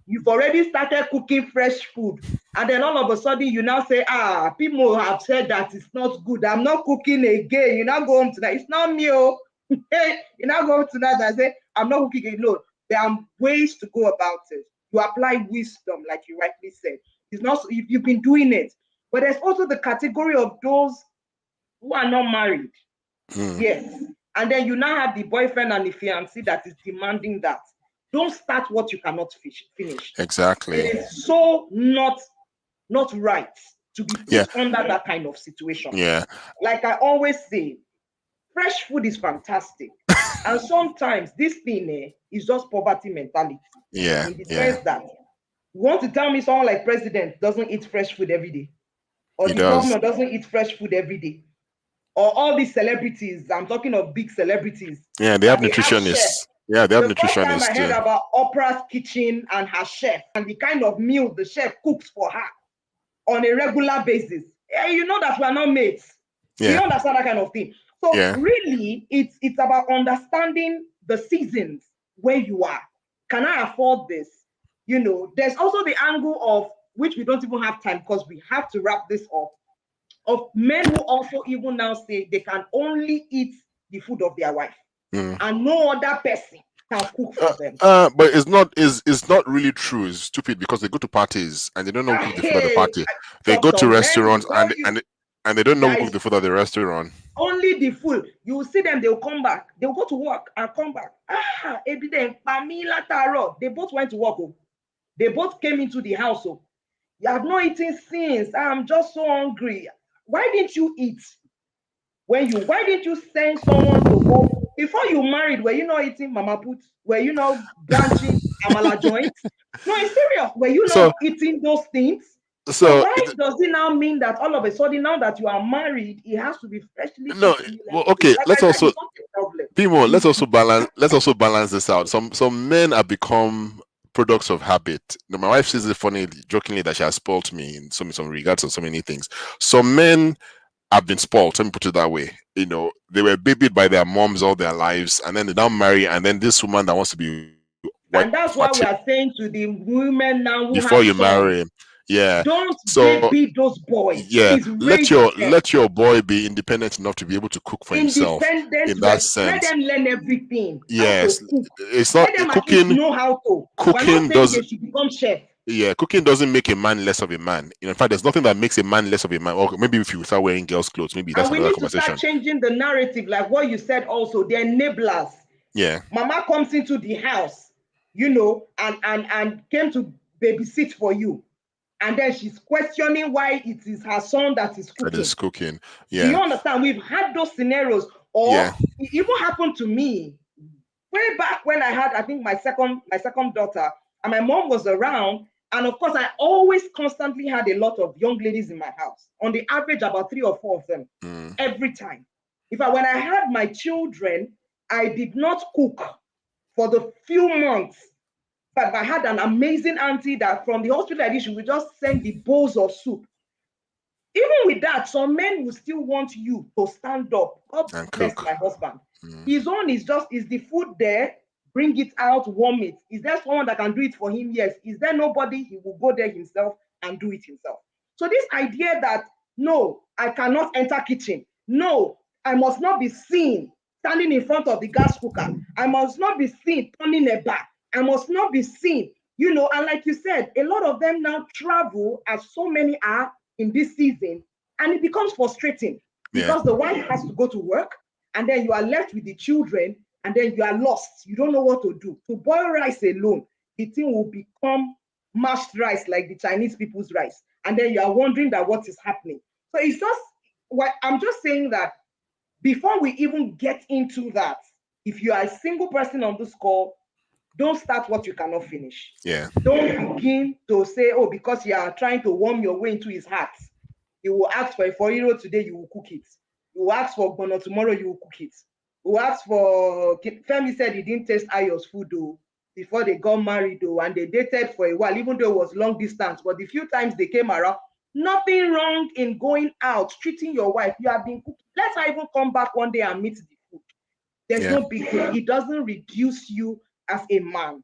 You've already started cooking fresh food, and then all of a sudden you now say, people have said that it's not good, I'm not cooking again. You now go home tonight, it's not me. You now go home tonight and say, I'm not cooking again. No, there are ways to go about it. You apply wisdom, like you rightly said. It's not if you've been doing it, but there's also the category of those who are not married. Yes. And then you now have the boyfriend and the fiancé that is demanding that. Don't start what you cannot finish. Exactly. It is so not right to be put under that kind of situation. Yeah. Like I always say, fresh food is fantastic. And sometimes this thing is just poverty mentality. Yeah. In the sense that you want to tell me someone like president doesn't eat fresh food every day, or the governor doesn't eat fresh food every day, or all these celebrities, I'm talking of big celebrities. Yeah, they have nutritionists. Yeah, they have nutritionists. The first time I heard about Oprah's kitchen and her chef and the kind of meal the chef cooks for her on a regular basis, you know that we are not mates. Yeah. You understand that kind of thing. So really, it's about understanding the seasons where you are. Can I afford this? There's also the angle of, which we don't even have time because we have to wrap this up, of men who also even now say they can only eat the food of their wife and no other person can cook for them. But it's not really true. It's stupid because they go to parties and they don't know who cook the food at the party. They go to restaurants and they don't know who cook the food at the restaurant. Only the food. You will see them, they'll come back. They'll go to work and come back. They both went to work. They both came into the house. You have not eaten since. I'm just so hungry. Why didn't you eat? Why didn't you send someone to go? Before you married, were you not eating mama put? Were you not branching amala joints? No, it's serious. Were you not eating those things? So why does it now mean that all of a sudden, now that you are married, it has to be freshly? No, well, okay. Let's also, PMO, let's also balance this out. Some men have become products of habit. My wife says it funny, jokingly, that she has spoiled me in some regards and so many things. Some men have been spoiled. Let me put it that way. They were babied by their moms all their lives, and then they now marry, and then this woman that wants to be white, and that's why we are saying to the women now who before you marry. Yeah. Don't baby those boys. Yeah. Let your boy be independent enough to be able to cook for himself. In that sense. Let them learn everything. Yes. It's not let them cooking. At least know how to. Cooking doesn't. They should become chef. Yeah, cooking doesn't make a man less of a man. In fact, there's nothing that makes a man less of a man. Or maybe if you start wearing girls' clothes, maybe that's another conversation. We need to start changing the narrative, like what you said also. The enablers. Yeah. Mama comes into the house, and came to babysit for you. And then she's questioning why it is her son that is cooking. That is cooking. Yeah. Do you understand? We've had those scenarios. Or it even happened to me way back when I had, I think, my second daughter, and my mom was around. And of course, I always constantly had a lot of young ladies in my house. On the average, about 3 or 4 of them every time. When I had my children, I did not cook for the few months. But I had an amazing auntie that from the hospital edition, we just send the bowls of soup. Even with that, some men will still want you to stand up. God And bless cook. my husband. Mm. His own is just, is the food there? Bring it out, warm it. Is there someone that can do it for him? Yes. Is there nobody? He will go there himself and do it himself. So this idea that, no, I cannot enter kitchen. No, I must not be seen standing in front of the gas cooker. I must not be seen turning a back. I must not be seen, and like you said, a lot of them now travel, as so many are in this season, and it becomes frustrating Yeah. because the wife has to go to work, and then you are left with the children, and then you are lost. You don't know what to do. To boil rice alone, the thing will become mashed rice, like the Chinese people's rice, and then you are wondering that what is happening. So it's just what I'm just saying, that before we even get into that, if you are a single person on this call, don't start what you cannot finish. Yeah. Don't begin to say, oh, because you are trying to worm your way into his heart, you will ask for a 4 euro today, you will cook it. You will ask for bono tomorrow, you will cook it. You will ask for, Femi said he didn't taste Ayo's food though, before they got married though, and they dated for a while, even though it was long distance, but the few times they came around, nothing wrong in going out, treating your wife. You have been cooking. Let's not even come back one day and meet the food. There's Yeah. no big deal. It doesn't reduce you as a man.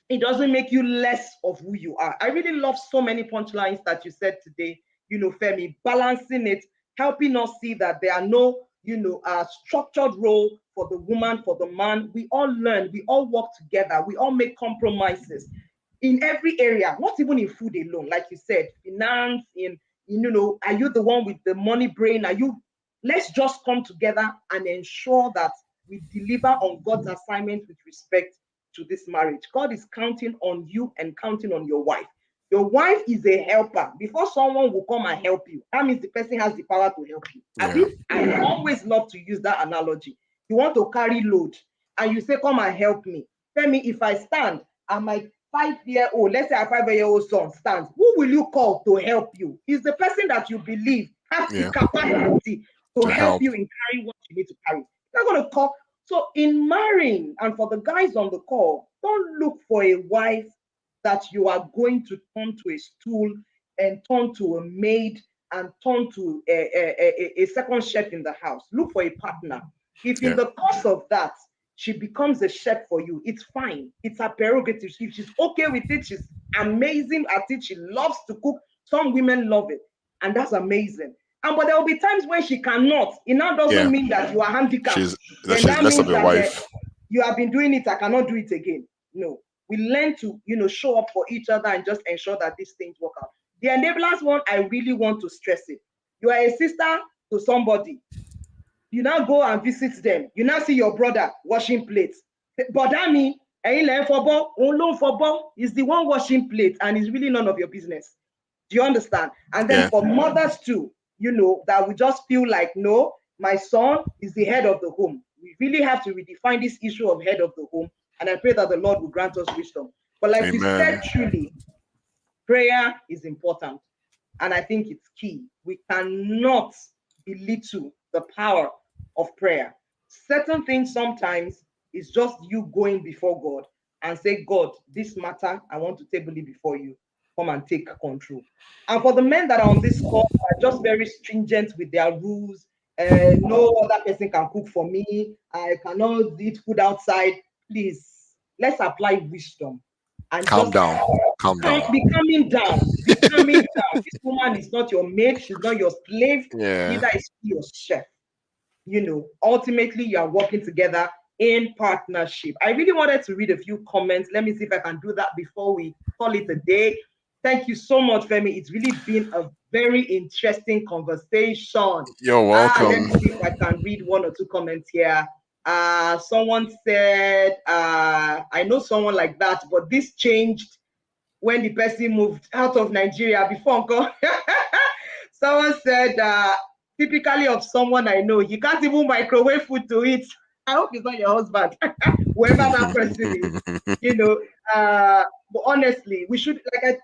It doesn't make you less of who you are. I really love so many punchlines that you said today, Femi, balancing it, helping us see that there are no, structured role for the woman, for the man. We all learn, we all work together, we all make compromises in every area, not even in food alone. Like you said, finance, are you the one with the money brain? Let's just come together and ensure that we deliver on God's assignment with respect to this marriage. God is counting on you and counting on your wife. Your wife is a helper. Before someone will come and help you, that means the person has the power to help you. Yeah. I always love to use that analogy. You want to carry load and you say, come and help me. Tell me, if I stand and my 5-year-old, let's say a 5-year-old son stands, who will you call to help you? Is the person that you believe has the Yeah. capacity to To help help. you in carrying what you need to carry. You're not going to call. So in marrying, and for the guys on the call, don't look for a wife that you are going to turn to a stool and turn to a maid and turn to a second chef in the house. Look for a partner. If in Yeah. the course of that, she becomes a chef for you, it's fine. It's her prerogative. If she's okay with it, she's amazing at it. She loves to cook. Some women love it, and that's amazing. But there will be times when she cannot. It now doesn't Yeah. mean that you are handicapped. She's Then that less of means a that wife. you have been doing it, I cannot do it again. No. We learn to, show up for each other and just ensure that these things work out. The enablers one, I really want to stress it. You are a sister to somebody. You now go and visit them. You now see your brother washing plates. But that means is the one washing plates, and it's really none of your business. Do you understand? And then Yeah. for mothers too, that we just feel like, no, my son is the head of the home. We really have to redefine this issue of head of the home. And I pray that the Lord will grant us wisdom. But like we Amen. said, truly, prayer is important. And I think it's key. We cannot belittle the power of prayer. Certain things sometimes is just you going before God and say, God, this matter, I want to table it before you. Come and take control. And for the men that are on this call, are just very stringent with their rules. No other person can cook for me. I cannot eat food outside. Please, let's apply wisdom and Calm just down. Calm down. be coming down. Be coming down. This woman is not your maid. She's not your slave. Yeah. Neither is she your chef. Ultimately, you are working together in partnership. I really wanted to read a few comments. Let me see if I can do that before we call it a day. Thank you so much, Femi. It's really been a very interesting conversation. You're Let welcome. me see if I can read one or two comments here. Someone said, I know someone like that, but this changed when the person moved out of Nigeria before Uncle. Someone said, typically of someone I know, you can't even microwave food to eat. I hope it's not your husband, whoever that person is. You know, but honestly, we should,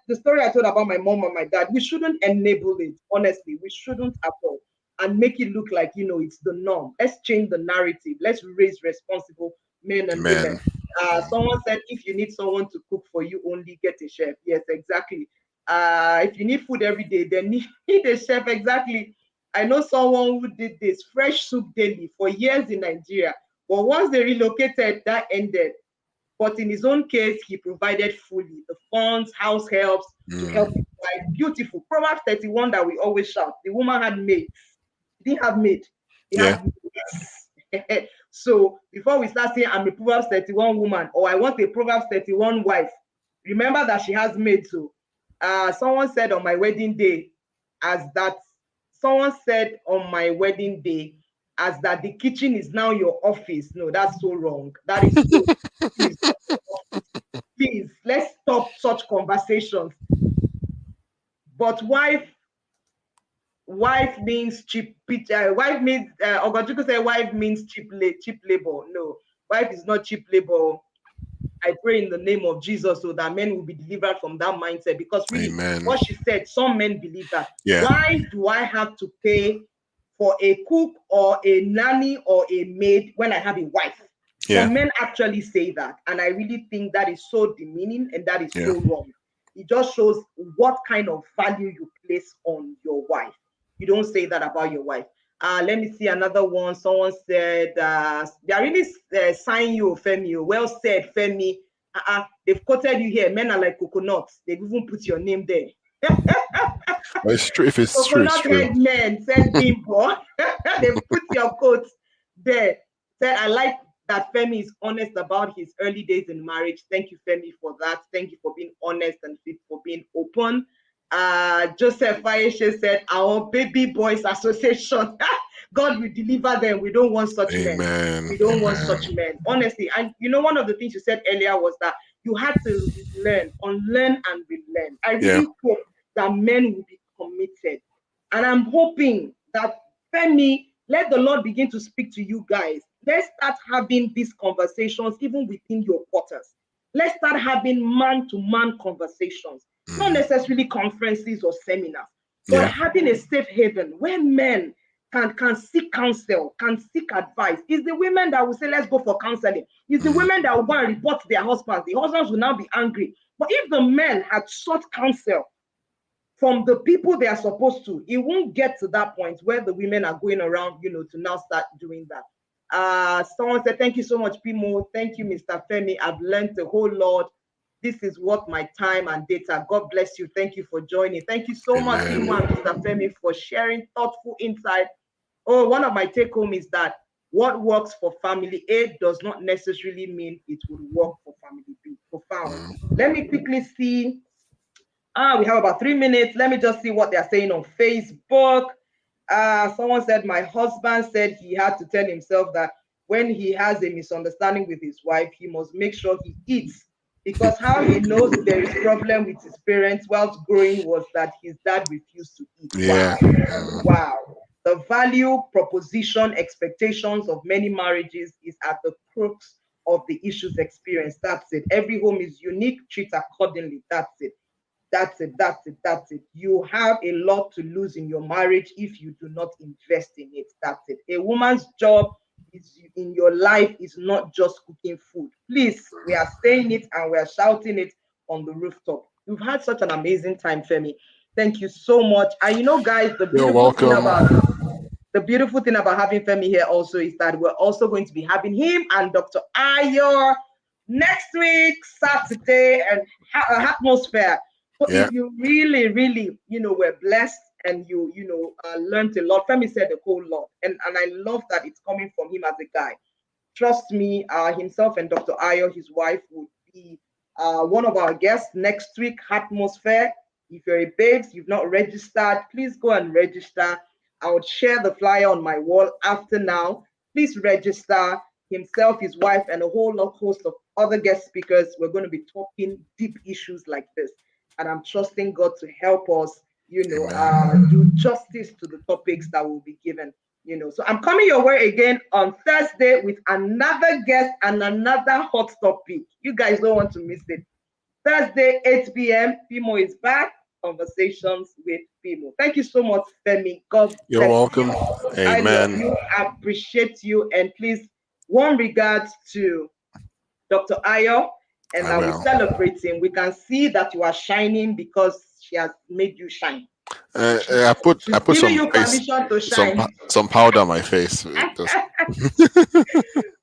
the story I told about my mom and my dad, we shouldn't enable it. Honestly, we shouldn't at all. And make it look like, it's the norm. Let's change the narrative. Let's raise responsible men and women. Amen. Someone said, if you need someone to cook for you, only get a chef. Yes, exactly. If you need food every day, then need a chef. Exactly. I know someone who did this fresh soup daily for years in Nigeria. But once they relocated, that ended. But in his own case, he provided fully the funds, house helps to help his wife. Beautiful. Proverbs 31 that we always shout. The woman had maids. She didn't have maid. He had maids. So before we start saying I'm a Proverbs 31 woman or I want a Proverbs 31 wife, remember that she has maids. So someone said on my wedding day, as that someone said on my wedding day, as that the kitchen is now your office. No, that's so wrong. That is so. Please, let's stop such conversations. But wife means cheap. Wife means Ogojuku said wife means cheap labor. No, wife is not cheap labor. I pray in the name of Jesus so that men will be delivered from that mindset. Because really, Amen. what she said, some men believe that. Yeah. Why do I have to pay for a cook or a nanny or a maid when I have a wife? Yeah. Some men actually say that. And I really think that is so demeaning and that is so wrong. It just shows what kind of value you place on your wife. You don't say that about your wife. Let me see another one. Someone said, they are really signing you, Femi. Well said, Femi. They've quoted you here. Men are like coconuts. They've even put your name there. Well, it's true. If it's Coconut true, head men, said Bimbo. They've put your quote there. Said, I like that Femi is honest about his early days in marriage. Thank you, Femi, for that. Thank you for being honest and for being open. Joseph Fayeshe said, our baby boys association. God will deliver them. We don't want such men. We don't want such men. Honestly. And you know, one of the things you said earlier was that you had to unlearn and relearn. I really hope that men will be committed. And I'm hoping that Femi, let the Lord begin to speak to you guys. Let's start having these conversations even within your quarters. Let's start having man-to-man conversations, not necessarily conferences or seminars, but having a safe haven where men can seek counsel, can seek advice. It's the women that will say, let's go for counseling. It's the women that will go and report to their husbands. The husbands will now be angry. But if the men had sought counsel from the people they are supposed to, it won't get to that point where the women are going around, to now start doing that. Someone said, thank you so much, PMO. Thank you, Mr. Femi. I've learned a whole lot. This is what my time and data. God bless you. Thank you for joining. Thank you so much, PMO and Mr. Femi, for sharing thoughtful insight. Oh, one of my take home is that what works for family A does not necessarily mean it would work for family B. Profound. Let me quickly see. We have about 3 minutes. Let me just see what they're saying on Facebook. Someone said, my husband said he had to tell himself that when he has a misunderstanding with his wife, he must make sure he eats, because how he knows there is problem with his parents whilst growing was that his dad refused to eat. Wow. The value, proposition, expectations of many marriages is at the crux of the issues experienced. That's it. Every home is unique. Treat accordingly. That's it. That's it. You have a lot to lose in your marriage if you do not invest in it. That's it. A woman's job is in your life is not just cooking food. Please, we are saying it and we are shouting it on the rooftop. You've had such an amazing time, Femi. Thank you so much. And guys, the beautiful thing about having Femi here also is that we're also going to be having him and Dr. Ayo next week, Saturday, and atmosphere. So if you really, really, were blessed and you learned a lot. Femi said a whole lot, and I love that it's coming from him as a guy. Trust me, himself and Dr. Ayo, his wife, would be one of our guests next week. Atmosphere. If you're a babes, you've not registered, please go and register. I would share the flyer on my wall after now. Please register. Himself, his wife, and a whole host of other guest speakers. We're going to be talking deep issues like this. And I'm trusting God to help us, do justice to the topics that will be given, So I'm coming your way again on Thursday with another guest and another hot topic. You guys don't want to miss it. Thursday, 8 p.m. PMO is back. Conversations with PMO. Thank you so much, Femi. God You're welcome. You. Amen. I love you. I appreciate you. And please, one regards to Dr. Ayo. and I now we're will. celebrating. We can see that you are shining because she has made you shine. I She's put giving some you face, permission to shine. some powder on my face. Just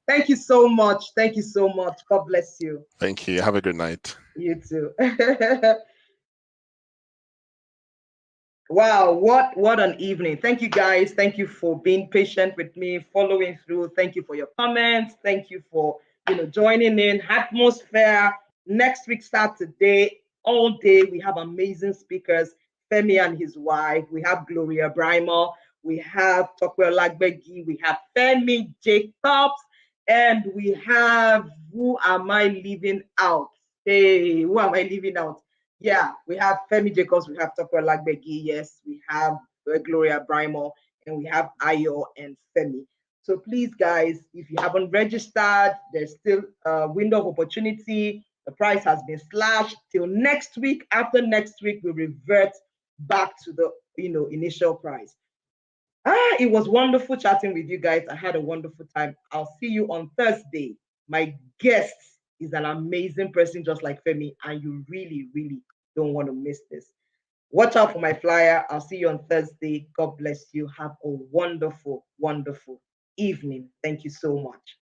Thank you so much. Thank you so much. God bless you. thank you. Have a good night. You too. Wow, what an evening. Thank you guys. Thank you for being patient with me, following through. Thank you for your comments. Thank you for joining in. Atmosphere. Next week Saturday, all day. We have amazing speakers. Femi and his wife. We have Gloria Brimer. We have Tokwe Lagbegi. We have Femi Jacobs. And we have who am I leaving out? Hey, who am I leaving out? Yeah, we have Femi Jacobs, we have Tokwe Lagbegi, yes, we have Gloria Brimo, and we have Ayo and Femi. So please, guys, if you haven't registered, there's still a window of opportunity. The price has been slashed till next week. After next week, we revert back to the initial price. It was wonderful chatting with you guys. I had a wonderful time. I'll see you on Thursday. My guest is an amazing person, just like Femi, and you really, really don't want to miss this. Watch out for my flyer. I'll see you on Thursday. God bless you. Have a wonderful, wonderful evening. Thank you so much.